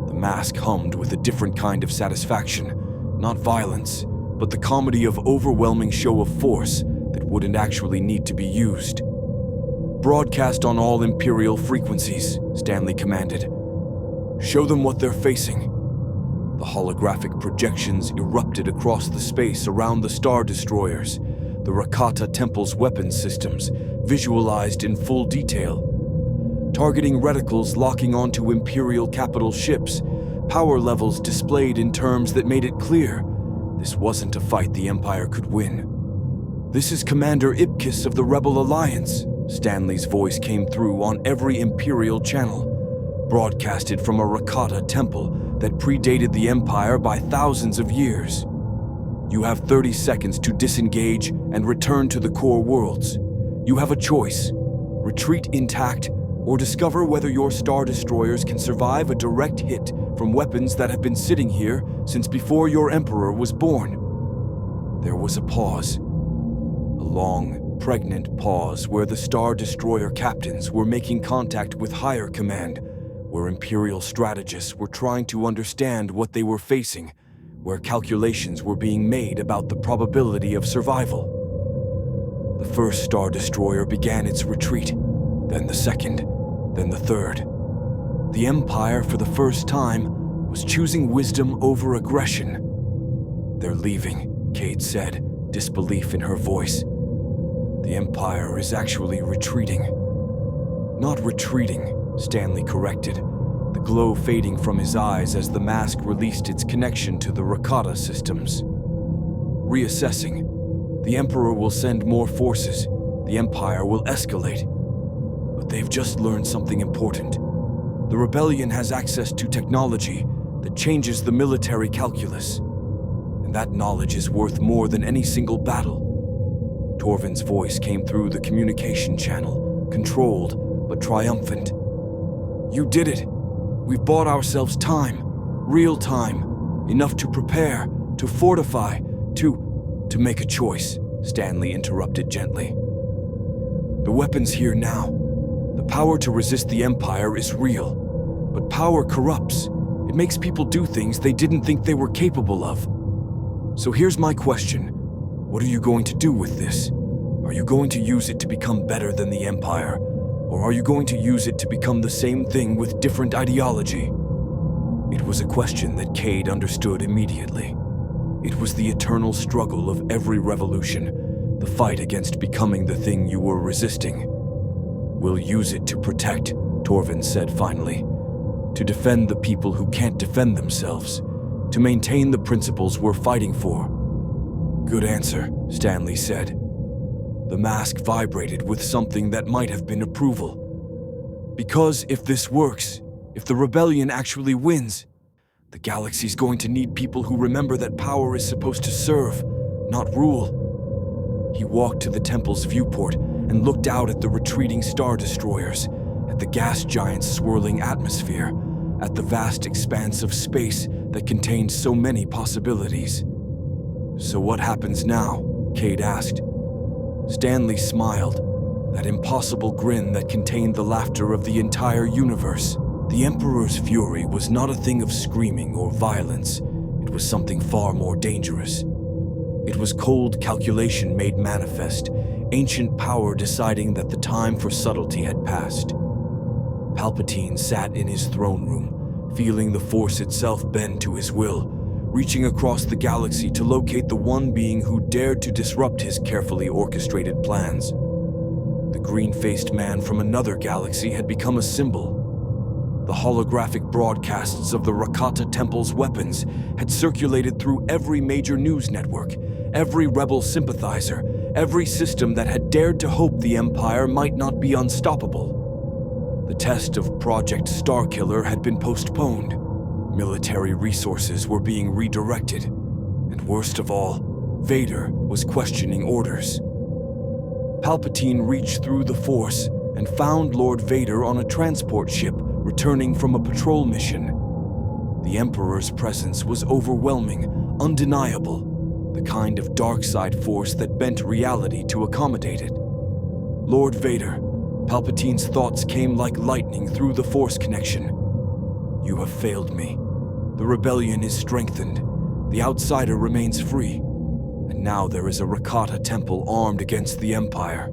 The mask hummed with a different kind of satisfaction, not violence, but the comedy of overwhelming show of force that wouldn't actually need to be used. "Broadcast on all Imperial frequencies," Stanley commanded. "Show them what they're facing." The holographic projections erupted across the space around the Star Destroyers, the Rakata Temple's weapons systems, visualized in full detail. Targeting reticles locking onto Imperial capital ships, power levels displayed in terms that made it clear this wasn't a fight the Empire could win. "This is Commander Ibkis of the Rebel Alliance," Stanley's voice came through on every Imperial channel, broadcasted from a Rakata temple that predated the Empire by thousands of years. "You have 30 seconds to disengage and return to the core worlds. You have a choice: retreat intact or discover whether your Star Destroyers can survive a direct hit from weapons that have been sitting here since before your Emperor was born." There was a pause. A long, pregnant pause where the Star Destroyer captains were making contact with higher command, where Imperial strategists were trying to understand what they were facing, where calculations were being made about the probability of survival. The first Star Destroyer began its retreat, then the second, then the third. The Empire, for the first time, was choosing wisdom over aggression. "They're leaving," Cade said, disbelief in her voice. "The Empire is actually retreating." "Not retreating," Stanley corrected, the glow fading from his eyes as the mask released its connection to the Rakata systems. "Reassessing. The Emperor will send more forces. The Empire will escalate. But they've just learned something important. The Rebellion has access to technology that changes the military calculus. And that knowledge is worth more than any single battle." Torvin's voice came through the communication channel, controlled but triumphant. "You did it! We've bought ourselves time, real time, enough to prepare, to fortify, to make a choice," Stanley interrupted gently. "The weapon's here now. The power to resist the Empire is real, but power corrupts. It makes people do things they didn't think they were capable of. So here's my question. What are you going to do with this? Are you going to use it to become better than the Empire? Or are you going to use it to become the same thing with different ideology?" It was a question that Cade understood immediately. It was the eternal struggle of every revolution, the fight against becoming the thing you were resisting. "We'll use it to protect," Torvin said finally. "To defend the people who can't defend themselves. To maintain the principles we're fighting for." "Good answer," Stanley said. The mask vibrated with something that might have been approval. "Because if this works, if the Rebellion actually wins, the galaxy's going to need people who remember that power is supposed to serve, not rule." He walked to the temple's viewport and looked out at the retreating Star Destroyers, at the gas giant's swirling atmosphere, at the vast expanse of space that contained so many possibilities. "So what happens now?" Cade asked. Stanley smiled, that impossible grin that contained the laughter of the entire universe. The Emperor's fury was not a thing of screaming or violence. It was something far more dangerous. It was cold calculation made manifest, ancient power deciding that the time for subtlety had passed. Palpatine sat in his throne room, feeling the Force itself bend to his will, reaching across the galaxy to locate the one being who dared to disrupt his carefully orchestrated plans. The green-faced man from another galaxy had become a symbol. The holographic broadcasts of the Rakata Temple's weapons had circulated through every major news network, every rebel sympathizer, every system that had dared to hope the Empire might not be unstoppable. The test of Project Starkiller had been postponed. Military resources were being redirected, and worst of all, Vader was questioning orders. Palpatine reached through the Force and found Lord Vader on a transport ship returning from a patrol mission. The Emperor's presence was overwhelming, undeniable, the kind of dark side force that bent reality to accommodate it. Lord Vader, Palpatine's thoughts came like lightning through the Force connection. You have failed me. The rebellion is strengthened. The outsider remains free. And now there is a Rakata temple armed against the Empire.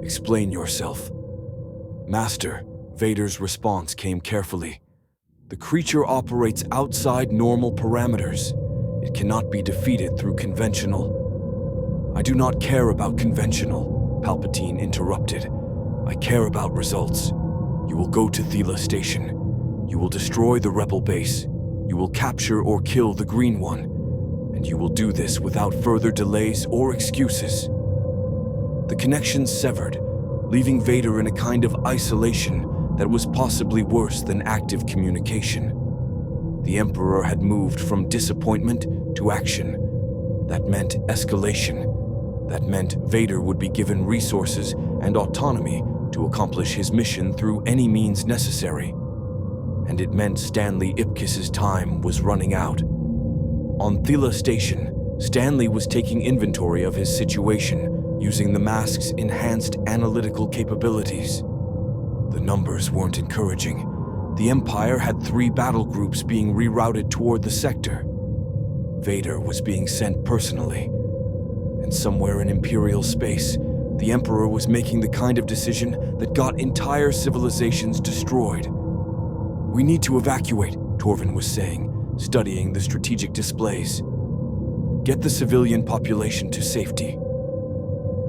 Explain yourself. Master, Vader's response came carefully. The creature operates outside normal parameters. It cannot be defeated through conventional. I do not care about conventional, Palpatine interrupted. I care about results. You will go to Thela Station. You will destroy the rebel base. You will capture or kill the Green One. And you will do this without further delays or excuses. The connection severed, leaving Vader in a kind of isolation that was possibly worse than active communication. The Emperor had moved from disappointment to action. That meant escalation. That meant Vader would be given resources and autonomy to accomplish his mission through any means necessary. And it meant Stanley Ipkiss's time was running out. On Thela Station, Stanley was taking inventory of his situation, using the mask's enhanced analytical capabilities. The numbers weren't encouraging. The Empire had 3 battle groups being rerouted toward the sector. Vader was being sent personally. And somewhere in Imperial space, the Emperor was making the kind of decision that got entire civilizations destroyed. We need to evacuate, Torvin was saying, studying the strategic displays. Get the civilian population to safety.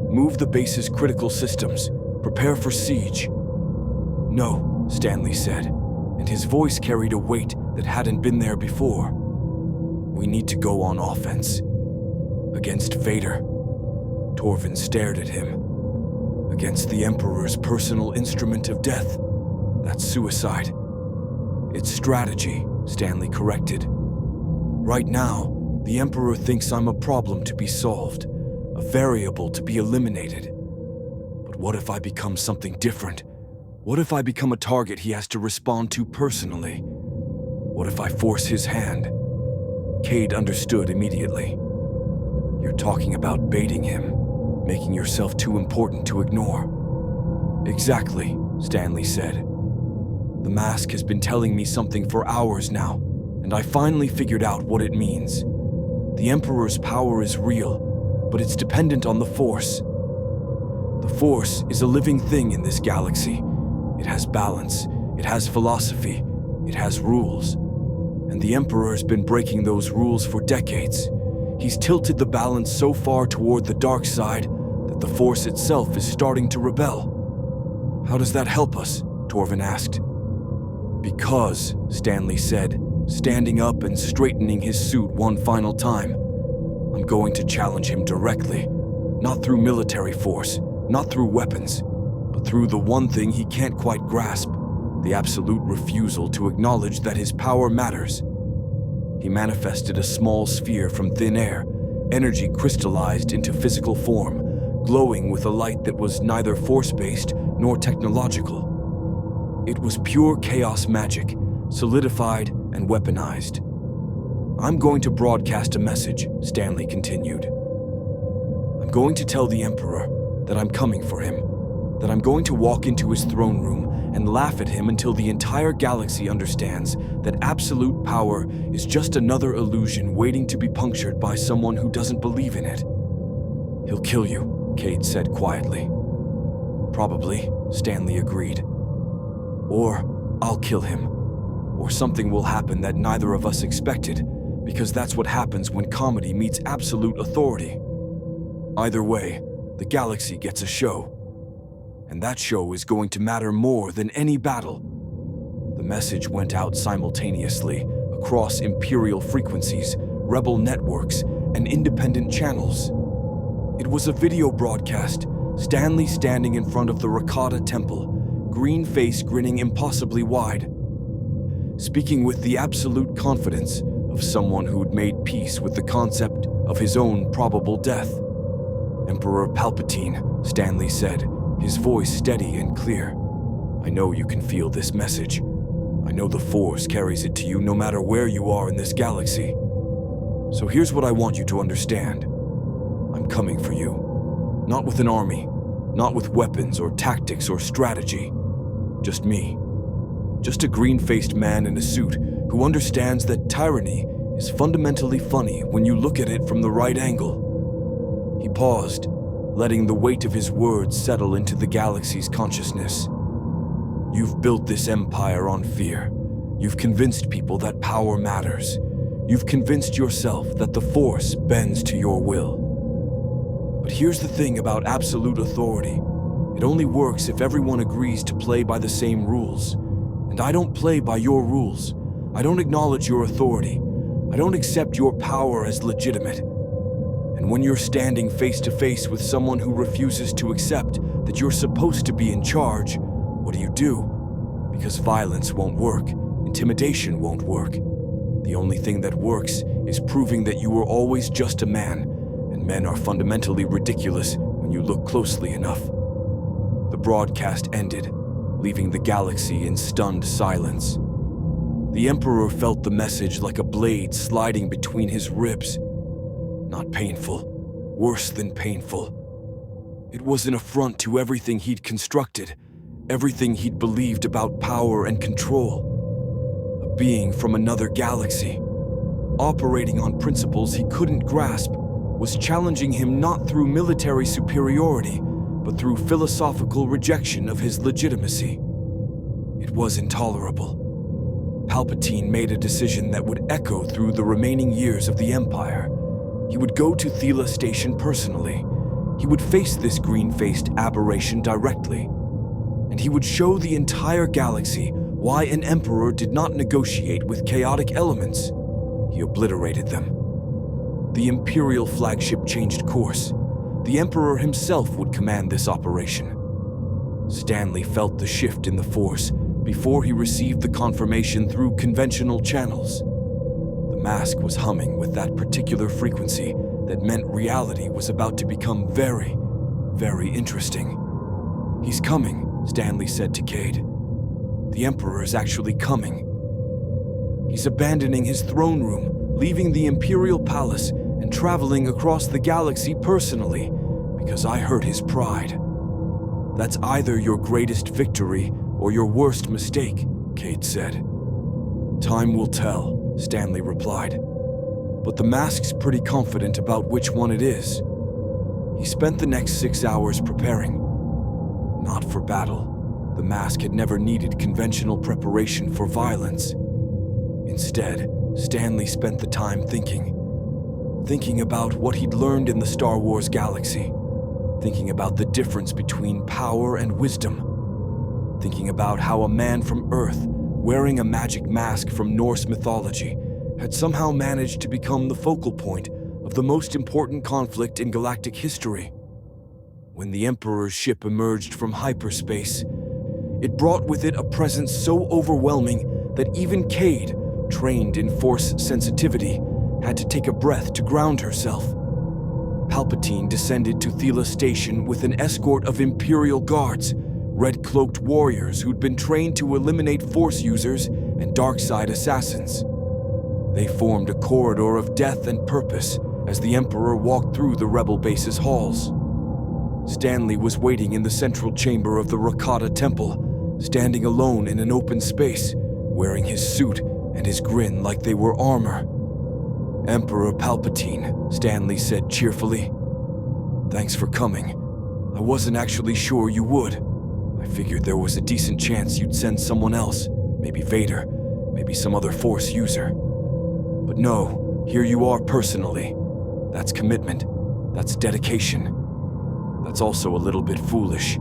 Move the base's critical systems. Prepare for siege. No, Stanley said, and his voice carried a weight that hadn't been there before. We need to go on offense. Against Vader. Torvin stared at him. Against the Emperor's personal instrument of death. That's suicide. It's strategy, Stanley corrected. Right now, the Emperor thinks I'm a problem to be solved, a variable to be eliminated. But what if I become something different? What if I become a target he has to respond to personally? What if I force his hand? Cade understood immediately. You're talking about baiting him, making yourself too important to ignore. Exactly, Stanley said. The mask has been telling me something for hours now, and I finally figured out what it means. The Emperor's power is real, but it's dependent on the Force. The Force is a living thing in this galaxy. It has balance, it has philosophy, it has rules. And the Emperor's been breaking those rules for decades. He's tilted the balance so far toward the dark side that the Force itself is starting to rebel. How does that help us? Torvin asked. Because, Stanley said, standing up and straightening his suit one final time, I'm going to challenge him directly, not through military force, not through weapons, but through the one thing he can't quite grasp, the absolute refusal to acknowledge that his power matters. He manifested a small sphere from thin air, energy crystallized into physical form, glowing with a light that was neither force-based nor technological. It was pure chaos magic, solidified and weaponized. I'm going to broadcast a message, Stanley continued. I'm going to tell the Emperor that I'm coming for him, that I'm going to walk into his throne room and laugh at him until the entire galaxy understands that absolute power is just another illusion waiting to be punctured by someone who doesn't believe in it. He'll kill you, Cade said quietly. Probably, Stanley agreed. Or I'll kill him. Or something will happen that neither of us expected, because that's what happens when comedy meets absolute authority. Either way, the galaxy gets a show. And that show is going to matter more than any battle. The message went out simultaneously across Imperial frequencies, rebel networks, and independent channels. It was a video broadcast, Stanley standing in front of the Rakata temple, green face grinning impossibly wide, speaking with the absolute confidence of someone who'd made peace with the concept of his own probable death. Emperor Palpatine, Stanley said, his voice steady and clear. I know you can feel this message. I know the Force carries it to you no matter where you are in this galaxy. So here's what I want you to understand. I'm coming for you. Not with an army, not with weapons or tactics or strategy. Just me. Just a green-faced man in a suit who understands that tyranny is fundamentally funny when you look at it from the right angle. He paused, letting the weight of his words settle into the galaxy's consciousness. You've built this empire on fear. You've convinced people that power matters. You've convinced yourself that the Force bends to your will. But here's the thing about absolute authority. It only works if everyone agrees to play by the same rules. And I don't play by your rules. I don't acknowledge your authority. I don't accept your power as legitimate. And when you're standing face to face with someone who refuses to accept that you're supposed to be in charge, what do? Because violence won't work, intimidation won't work. The only thing that works is proving that you were always just a man, and men are fundamentally ridiculous when you look closely enough. The broadcast ended, leaving the galaxy in stunned silence. The Emperor felt the message like a blade sliding between his ribs. Not painful, worse than painful. It was an affront to everything he'd constructed, everything he'd believed about power and control. A being from another galaxy, operating on principles he couldn't grasp, was challenging him not through military superiority, but through philosophical rejection of his legitimacy. It was intolerable. Palpatine made a decision that would echo through the remaining years of the Empire. He would go to Thela Station personally. He would face this green-faced aberration directly. And he would show the entire galaxy why an Emperor did not negotiate with chaotic elements. He obliterated them. The Imperial flagship changed course. The Emperor himself would command this operation. Stanley felt the shift in the Force before he received the confirmation through conventional channels. The mask was humming with that particular frequency that meant reality was about to become very, very interesting. "He's coming," Stanley said to Cade. "The Emperor is actually coming. He's abandoning his throne room, leaving the Imperial Palace, and traveling across the galaxy personally, because I hurt his pride. That's either your greatest victory or your worst mistake," Cade said. "Time will tell," Stanley replied. "But the mask's pretty confident about which one it is." He spent the next 6 hours preparing. Not for battle. The mask had never needed conventional preparation for violence. Instead, Stanley spent the time thinking about what he'd learned in the Star Wars galaxy, thinking about the difference between power and wisdom, thinking about how a man from Earth, wearing a magic mask from Norse mythology, had somehow managed to become the focal point of the most important conflict in galactic history. When the Emperor's ship emerged from hyperspace, it brought with it a presence so overwhelming that even Cade, trained in Force sensitivity, had to take a breath to ground herself. Palpatine descended to Thela Station with an escort of Imperial guards, red-cloaked warriors who'd been trained to eliminate Force users and dark-side assassins. They formed a corridor of death and purpose as the Emperor walked through the rebel base's halls. Stanley was waiting in the central chamber of the Rakata Temple, standing alone in an open space, wearing his suit and his grin like they were armor. "Emperor Palpatine," Stanley said cheerfully. "Thanks for coming. I wasn't actually sure you would. I figured there was a decent chance you'd send someone else, maybe Vader, maybe some other Force user. But no, here you are personally. That's commitment. That's dedication. That's also a little bit foolish.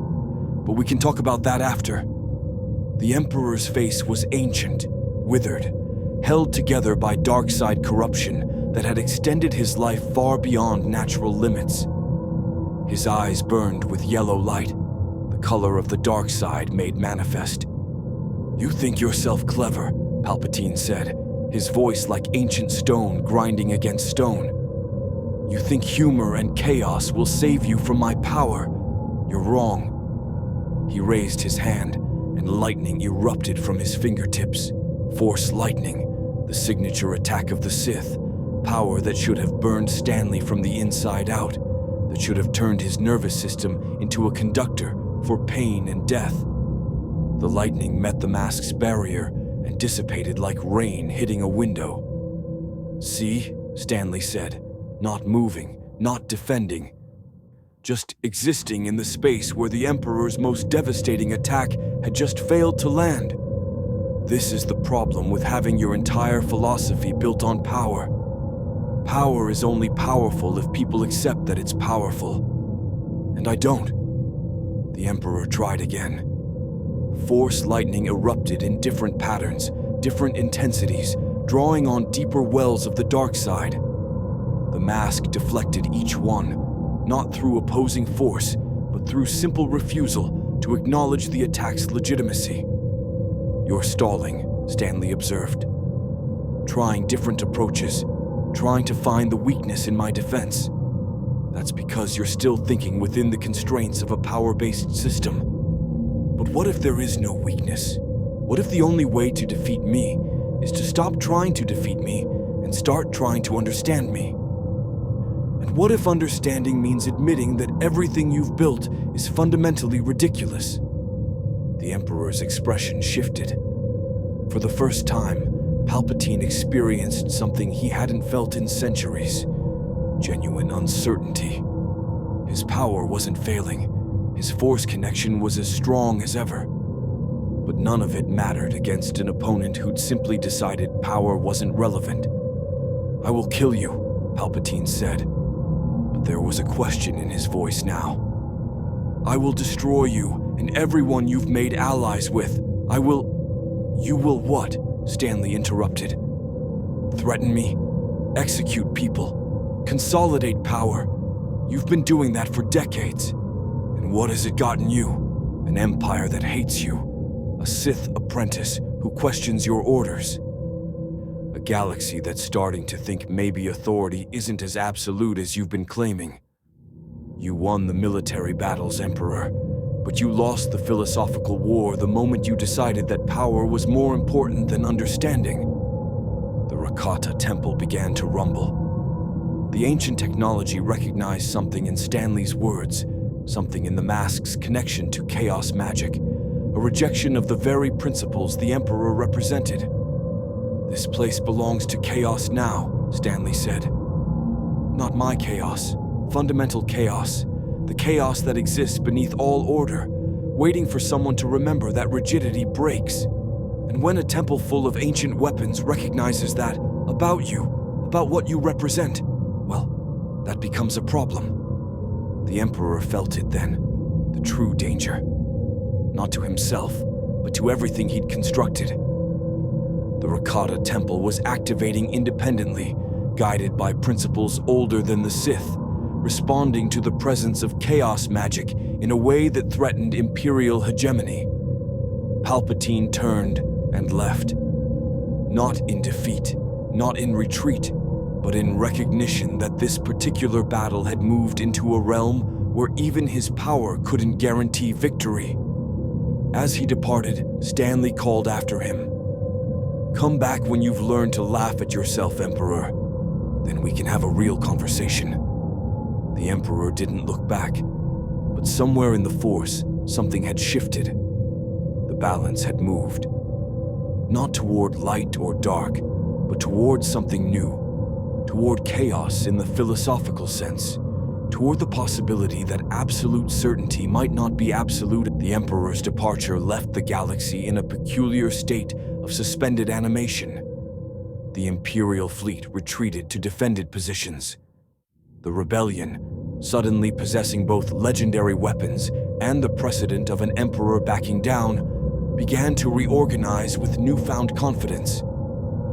But we can talk about that after." The Emperor's face was ancient, withered, held together by dark-side corruption that had extended his life far beyond natural limits. His eyes burned with yellow light, the color of the dark side made manifest. "You think yourself clever," Palpatine said, his voice like ancient stone grinding against stone. "You think humor and chaos will save you from my power. You're wrong." He raised his hand, and and lightning erupted from his fingertips. Force lightning, the signature attack of the Sith, power that should have burned Stanley from the inside out, that should have turned his nervous system into a conductor for pain and death. The lightning met the mask's barrier and dissipated like rain hitting a window. "See," Stanley said, not moving, not defending, just existing in the space where the Emperor's most devastating attack had just failed to land. This is the problem with having your entire philosophy built on power. Power is only powerful if people accept that it's powerful. And I don't. The Emperor tried again. Force lightning erupted in different patterns, different intensities, drawing on deeper wells of the dark side. The mask deflected each one, not through opposing force, but through simple refusal to acknowledge the attack's legitimacy. "You're stalling," Stanley observed. "Trying different approaches, trying to find the weakness in my defense. That's because you're still thinking within the constraints of a power-based system. But what if there is no weakness? What if the only way to defeat me is to stop trying to defeat me and start trying to understand me? And what if understanding means admitting that everything you've built is fundamentally ridiculous?" The Emperor's expression shifted. For the first time, Palpatine experienced something he hadn't felt in centuries: genuine uncertainty. His power wasn't failing. His force connection was as strong as ever. But none of it mattered against an opponent who'd simply decided power wasn't relevant. "I will kill you," Palpatine said. But there was a question in his voice now. "I will destroy you and everyone you've made allies with. I will..." "You will what?" Stanley interrupted. "Threaten me, execute people, consolidate power. You've been doing that for decades. And what has it gotten you? An empire that hates you, a Sith apprentice who questions your orders. A galaxy that's starting to think maybe authority isn't as absolute as you've been claiming. You won the military battles, Emperor, but you lost the philosophical war the moment you decided that power was more important than understanding." The Rakata temple began to rumble. The ancient technology recognized something in Stanley's words, something in the mask's connection to chaos magic, a rejection of the very principles the Emperor represented. "This place belongs to chaos now," Stanley said. "Not my chaos, fundamental chaos, the chaos that exists beneath all order, waiting for someone to remember that rigidity breaks. And when a temple full of ancient weapons recognizes that about you, about what you represent, well, that becomes a problem." The Emperor felt it then, the true danger. Not to himself, but to everything he'd constructed. The Rakata temple was activating independently, guided by principles older than the Sith, responding to the presence of chaos magic in a way that threatened imperial hegemony. Palpatine turned and left. Not in defeat, not in retreat, but in recognition that this particular battle had moved into a realm where even his power couldn't guarantee victory. As he departed, Stanley called after him. "Come back when you've learned to laugh at yourself, Emperor. Then we can have a real conversation." The Emperor didn't look back, but somewhere in the Force, something had shifted. The balance had moved. Not toward light or dark, but toward something new. Toward chaos in the philosophical sense. Toward the possibility that absolute certainty might not be absolute. The Emperor's departure left the galaxy in a peculiar state of suspended animation. The Imperial fleet retreated to defended positions. The rebellion, suddenly possessing both legendary weapons and the precedent of an emperor backing down, began to reorganize with newfound confidence.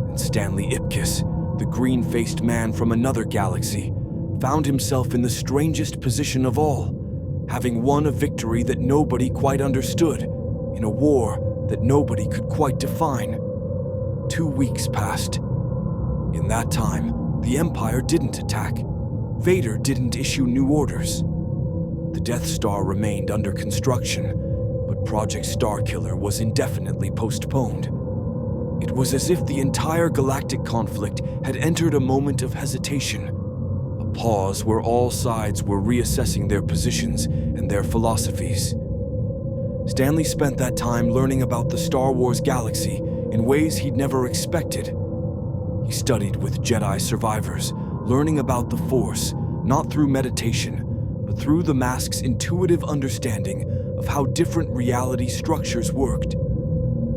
And Stanley Ipkiss, the green-faced man from another galaxy, found himself in the strangest position of all, having won a victory that nobody quite understood, in a war that nobody could quite define. 2 weeks passed. In that time, the Empire didn't attack. Vader didn't issue new orders. The Death Star remained under construction, but Project Starkiller was indefinitely postponed. It was as if the entire galactic conflict had entered a moment of hesitation, a pause where all sides were reassessing their positions and their philosophies. Stanley spent that time learning about the Star Wars galaxy in ways he'd never expected. He studied with Jedi survivors, learning about the Force, not through meditation, but through the mask's intuitive understanding of how different reality structures worked.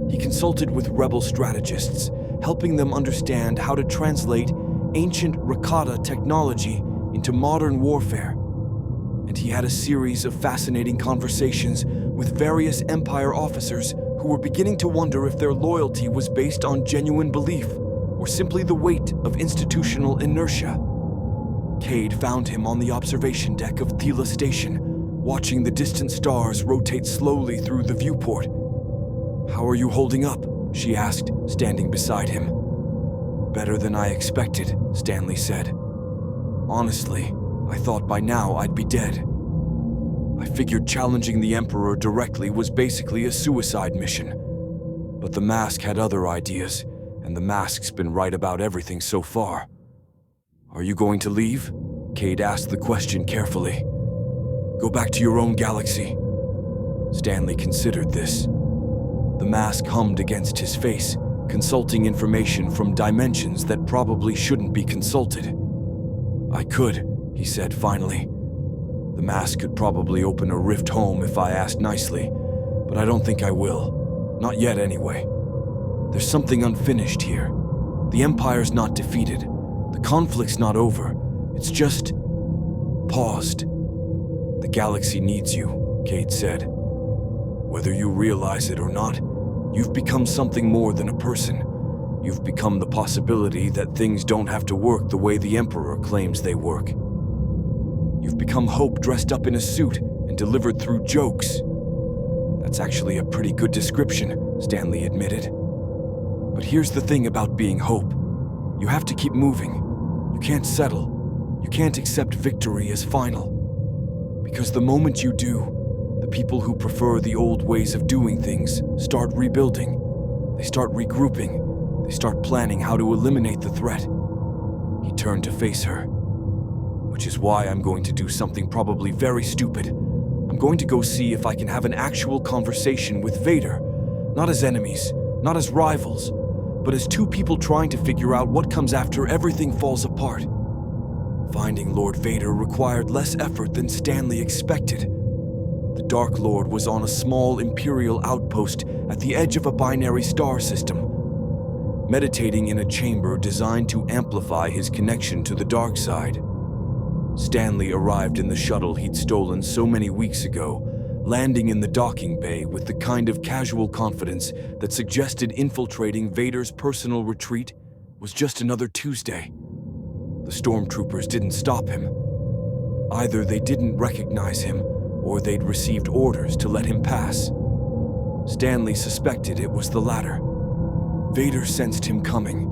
He consulted with rebel strategists, helping them understand how to translate ancient Rakata technology into modern warfare. And he had a series of fascinating conversations with various Empire officers who were beginning to wonder if their loyalty was based on genuine belief or simply the weight of institutional inertia. Cade found him on the observation deck of Thela Station, watching the distant stars rotate slowly through the viewport. "How are you holding up?" she asked, standing beside him. "Better than I expected," Stanley said. "Honestly, I thought by now I'd be dead. I figured challenging the Emperor directly was basically a suicide mission. But the mask had other ideas, and the mask's been right about everything so far." "Are you going to leave?" Cade asked the question carefully. "Go back to your own galaxy." Stanley considered this. The mask hummed against his face, consulting information from dimensions that probably shouldn't be consulted. "I could," he said finally. "The mask could probably open a rift home if I asked nicely, but I don't think I will. Not yet, anyway. There's something unfinished here. The Empire's not defeated. The conflict's not over. It's just paused. The galaxy needs you," Cade said. "Whether you realize it or not, you've become something more than a person. You've become the possibility that things don't have to work the way the Emperor claims they work. You've become hope dressed up in a suit and delivered through jokes." "That's actually a pretty good description," Stanley admitted. "But here's the thing about being hope. You have to keep moving. You can't settle. You can't accept victory as final. Because the moment you do, the people who prefer the old ways of doing things start rebuilding. They start regrouping. They start planning how to eliminate the threat." He turned to face her. "Which is why I'm going to do something probably very stupid. I'm going to go see if I can have an actual conversation with Vader, not as enemies, not as rivals, but as two people trying to figure out what comes after everything falls apart." Finding Lord Vader required less effort than Stanley expected. The Dark Lord was on a small Imperial outpost at the edge of a binary star system, meditating in a chamber designed to amplify his connection to the dark side. Stanley arrived in the shuttle he'd stolen so many weeks ago, landing in the docking bay with the kind of casual confidence that suggested infiltrating Vader's personal retreat was just another Tuesday. The stormtroopers didn't stop him. Either they didn't recognize him, or they'd received orders to let him pass. Stanley suspected it was the latter. Vader sensed him coming.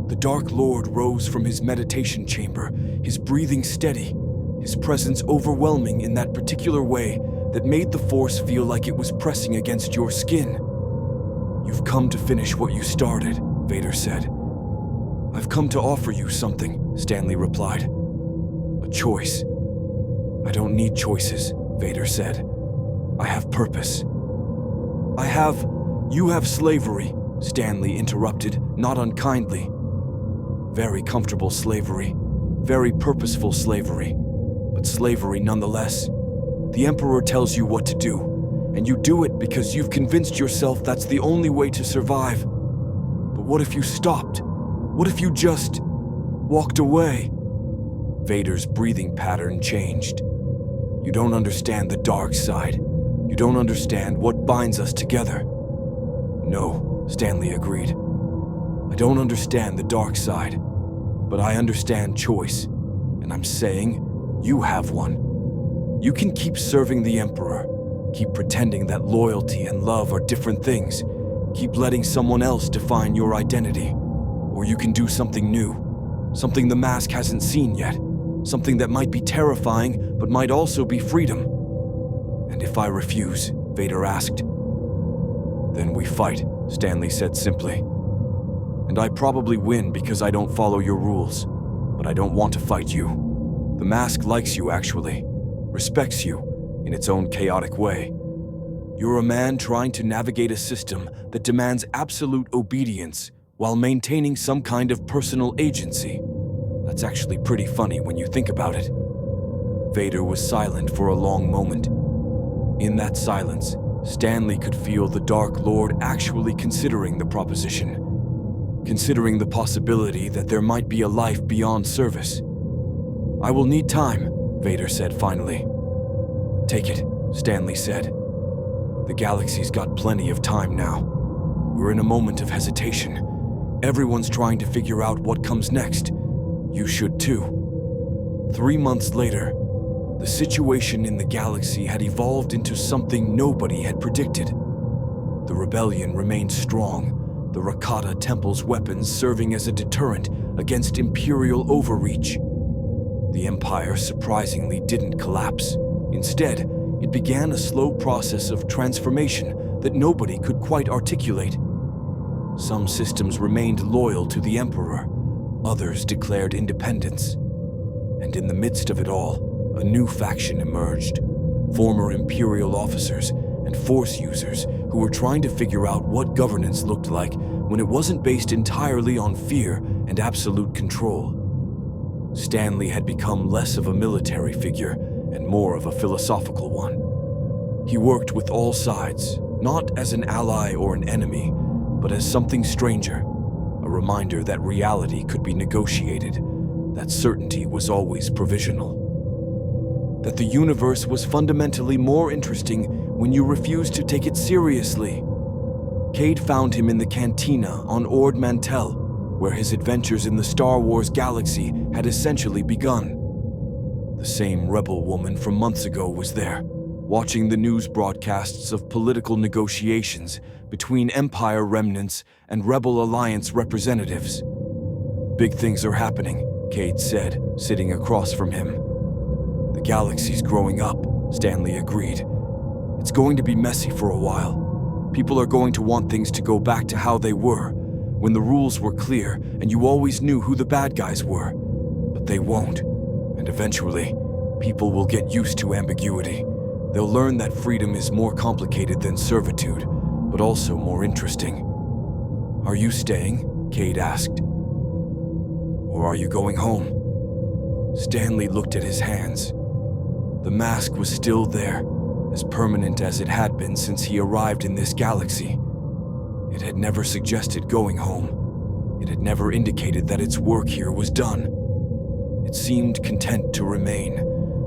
The Dark Lord rose from his meditation chamber, his breathing steady, his presence overwhelming in that particular way that made the Force feel like it was pressing against your skin. "You've come to finish what you started," Vader said. "I've come to offer you something," Stanley replied. "A choice." "I don't need choices," Vader said. "I have purpose." You have slavery," Stanley interrupted, not unkindly. "Very comfortable slavery, very purposeful slavery, but slavery nonetheless. The Emperor tells you what to do, and you do it because you've convinced yourself that's the only way to survive. But what if you stopped? What if you just walked away?" Vader's breathing pattern changed. "You don't understand the dark side. You don't understand what binds us together." "No," Stanley agreed. "I don't understand the dark side, but I understand choice, and I'm saying you have one. You can keep serving the Emperor, keep pretending that loyalty and love are different things, keep letting someone else define your identity, or you can do something new, something the mask hasn't seen yet, something that might be terrifying but might also be freedom. And if I refuse, Vader asked. Then we fight, Stanley said simply. And I probably win because I don't follow your rules, but I don't want to fight you. The mask likes you, actually, respects you in its own chaotic way. You're a man trying to navigate a system that demands absolute obedience while maintaining some kind of personal agency. That's actually pretty funny when you think about it. Vader was silent for a long moment. In that silence, Stanley could feel the Dark Lord actually considering the proposition, considering the possibility that there might be a life beyond service. I will need time, Vader said finally. Take it, Stanley said. The galaxy's got plenty of time now. We're in a moment of hesitation. Everyone's trying to figure out what comes next. You should too. 3 months later, the situation in the galaxy had evolved into something nobody had predicted. The rebellion remained strong, the Rakata Temple's weapons serving as a deterrent against Imperial overreach. The Empire surprisingly didn't collapse. Instead, it began a slow process of transformation that nobody could quite articulate. Some systems remained loyal to the Emperor, others declared independence. And in the midst of it all, a new faction emerged. Former Imperial officers and Force users who were trying to figure out what governance looked like when it wasn't based entirely on fear and absolute control. Stanley had become less of a military figure and more of a philosophical one. He worked with all sides, not as an ally or an enemy, but as something stranger, a reminder that reality could be negotiated, that certainty was always provisional. That the universe was fundamentally more interesting when you refused to take it seriously. Cade found him in the cantina on Ord Mantell, where his adventures in the Star Wars galaxy had essentially begun. The same rebel woman from months ago was there, watching the news broadcasts of political negotiations between Empire remnants and Rebel Alliance representatives. Big things are happening, Cade said, sitting across from him. The galaxy's growing up, Stanley agreed. It's going to be messy for a while. People are going to want things to go back to how they were, when the rules were clear and you always knew who the bad guys were. But they won't, and eventually, people will get used to ambiguity. They'll learn that freedom is more complicated than servitude, but also more interesting. Are you staying? Cade asked. Or are you going home? Stanley looked at his hands. The mask was still there, as permanent as it had been since he arrived in this galaxy. It had never suggested going home. It had never indicated that its work here was done. It seemed content to remain,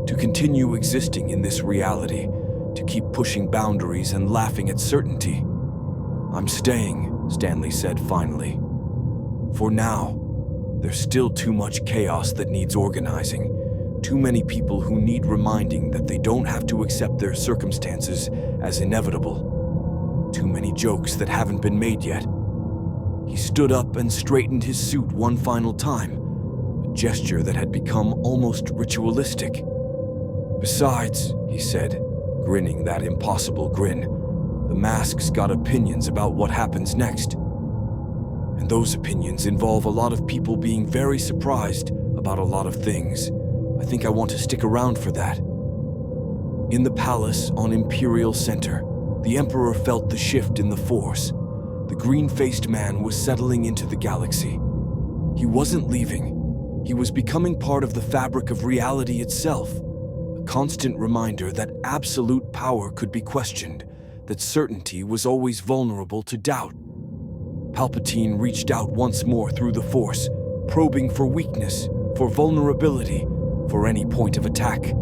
to continue existing in this reality, to keep pushing boundaries and laughing at certainty. I'm staying, Stanley said finally. For now, there's still too much chaos that needs organizing. Too many people who need reminding that they don't have to accept their circumstances as inevitable. Too many jokes that haven't been made yet. He stood up and straightened his suit one final time, a gesture that had become almost ritualistic. Besides, he said, grinning that impossible grin, the mask's got opinions about what happens next. And those opinions involve a lot of people being very surprised about a lot of things. I think I want to stick around for that. In the palace on Imperial Center, the Emperor felt the shift in the Force. The green-faced man was settling into the galaxy. He wasn't leaving. He was becoming part of the fabric of reality itself, a constant reminder that absolute power could be questioned, that certainty was always vulnerable to doubt. Palpatine reached out once more through the Force, probing for weakness, for vulnerability, for any point of attack.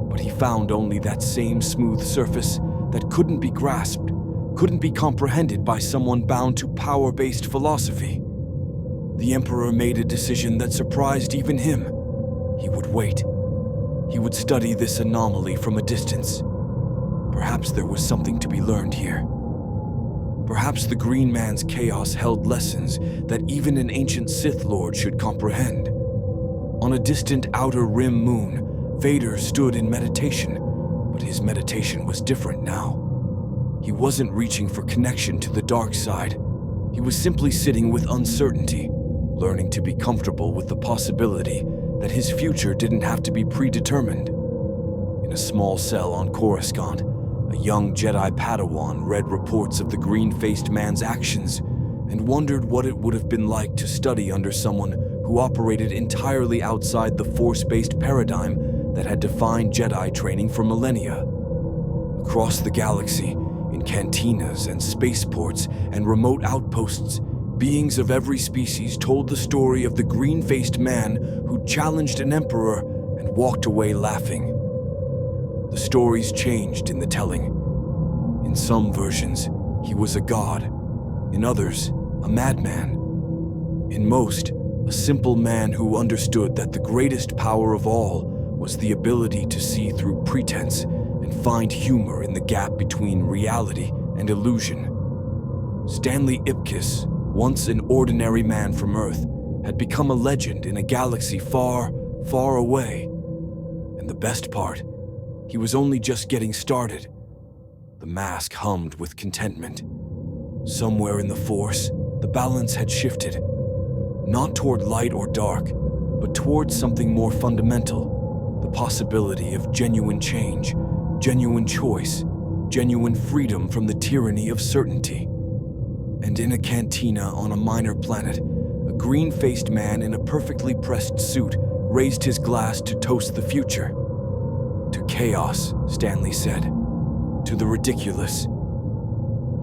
But he found only that same smooth surface that couldn't be grasped, couldn't be comprehended by someone bound to power-based philosophy. The Emperor made a decision that surprised even him. He would wait. He would study this anomaly from a distance. Perhaps there was something to be learned here. Perhaps the Green Man's chaos held lessons that even an ancient Sith Lord should comprehend. On a distant outer rim moon, Vader stood in meditation, but his meditation was different now. He wasn't reaching for connection to the dark side. He was simply sitting with uncertainty, learning to be comfortable with the possibility that his future didn't have to be predetermined. In a small cell on Coruscant, a young Jedi Padawan read reports of the green-faced man's actions and wondered what it would have been like to study under someone who operated entirely outside the Force-based paradigm that had defined Jedi training for millennia. Across the galaxy, in cantinas and spaceports and remote outposts, beings of every species told the story of the green-faced man who challenged an emperor and walked away laughing. The stories changed in the telling. In some versions, he was a god. In others, a madman. In most, a simple man who understood that the greatest power of all was the ability to see through pretense and find humor in the gap between reality and illusion. Stanley Ipkiss, once an ordinary man from Earth, had become a legend in a galaxy far, far away. And the best part, he was only just getting started. The mask hummed with contentment. Somewhere in the Force, the balance had shifted. Not toward light or dark, but toward something more fundamental. The possibility of genuine change, genuine choice, genuine freedom from the tyranny of certainty. And in a cantina on a minor planet, a green-faced man in a perfectly pressed suit raised his glass to toast the future. To chaos, Stanley said. To the ridiculous.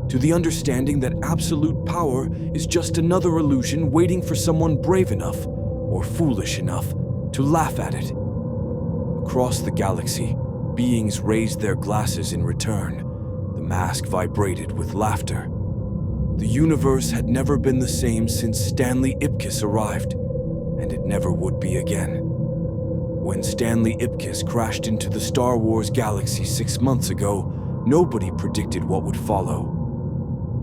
To the understanding that absolute power is just another illusion waiting for someone brave enough or foolish enough to laugh at it. Across the galaxy, beings raised their glasses in return. The mask vibrated with laughter. The universe had never been the same since Stanley Ipkiss arrived, and it never would be again. When Stanley Ipkiss crashed into the Star Wars galaxy 6 months ago, nobody predicted what would follow.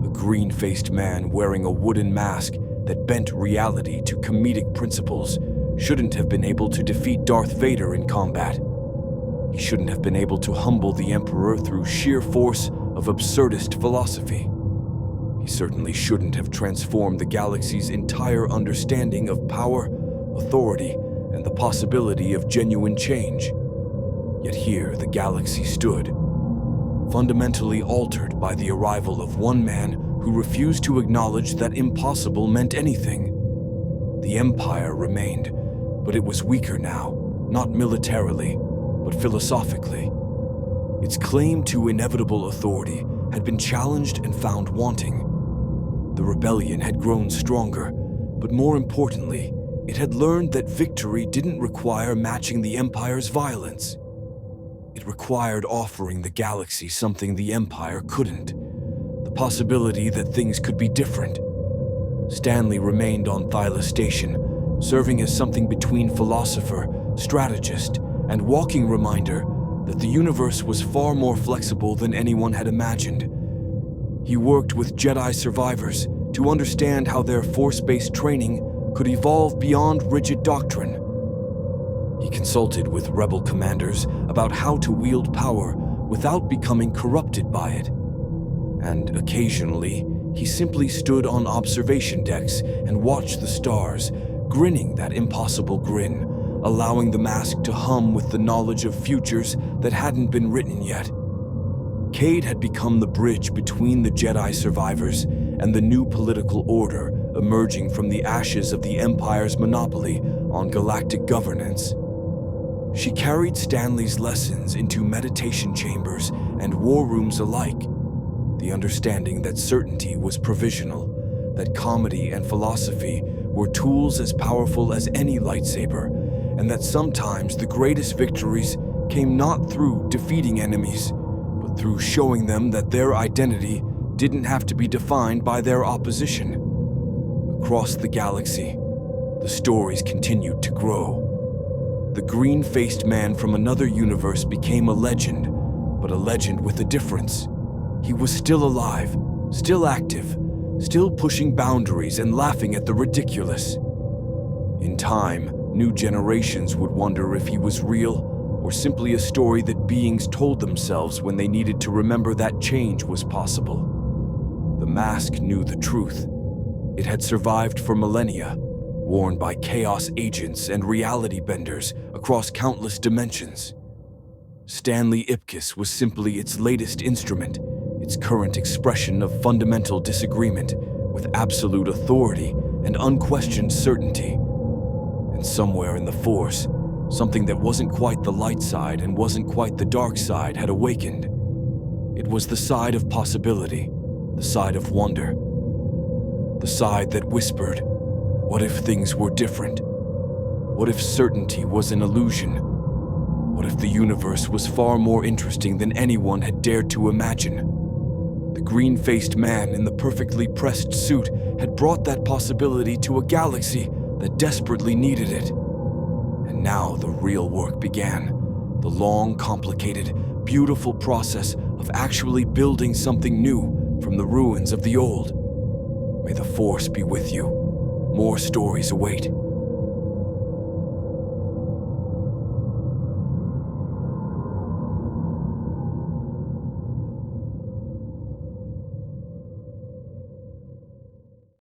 A green-faced man wearing a wooden mask that bent reality to comedic principles shouldn't have been able to defeat Darth Vader in combat. He shouldn't have been able to humble the Emperor through sheer force of absurdist philosophy. He certainly shouldn't have transformed the galaxy's entire understanding of power, authority, and the possibility of genuine change. Yet here the galaxy stood, fundamentally altered by the arrival of one man who refused to acknowledge that impossible meant anything. The Empire remained, but it was weaker now, not militarily, but philosophically. Its claim to inevitable authority had been challenged and found wanting. The rebellion had grown stronger, but more importantly, it had learned that victory didn't require matching the Empire's violence. It required offering the galaxy something the Empire couldn't, the possibility that things could be different. Stanley remained on Thyla Station, serving as something between philosopher, strategist, and walking reminder that the universe was far more flexible than anyone had imagined. He worked with Jedi survivors to understand how their Force-based training could evolve beyond rigid doctrine. He consulted with rebel commanders about how to wield power without becoming corrupted by it. And occasionally, he simply stood on observation decks and watched the stars, grinning that impossible grin, allowing the mask to hum with the knowledge of futures that hadn't been written yet. Cade had become the bridge between the Jedi survivors and the new political order emerging from the ashes of the Empire's monopoly on galactic governance. She carried Stanley's lessons into meditation chambers and war rooms alike, the understanding that certainty was provisional, that comedy and philosophy were tools as powerful as any lightsaber, and that sometimes the greatest victories came not through defeating enemies, but through showing them that their identity didn't have to be defined by their opposition. Across the galaxy, the stories continued to grow. The green-faced man from another universe became a legend, but a legend with a difference. He was still alive, still active, still pushing boundaries and laughing at the ridiculous. In time, new generations would wonder if he was real or simply a story that beings told themselves when they needed to remember that change was possible. The mask knew the truth. It had survived for millennia, worn by chaos agents and reality benders across countless dimensions. Stanley Ipkiss was simply its latest instrument, its current expression of fundamental disagreement with absolute authority and unquestioned certainty. And somewhere in the Force, something that wasn't quite the light side and wasn't quite the dark side had awakened. It was the side of possibility, the side of wonder. The side that whispered, what if things were different? What if certainty was an illusion? What if the universe was far more interesting than anyone had dared to imagine? The green-faced man in the perfectly pressed suit had brought that possibility to a galaxy that desperately needed it. And now the real work began, the long, complicated, beautiful process of actually building something new from the ruins of the old. May the Force be with you. More stories await.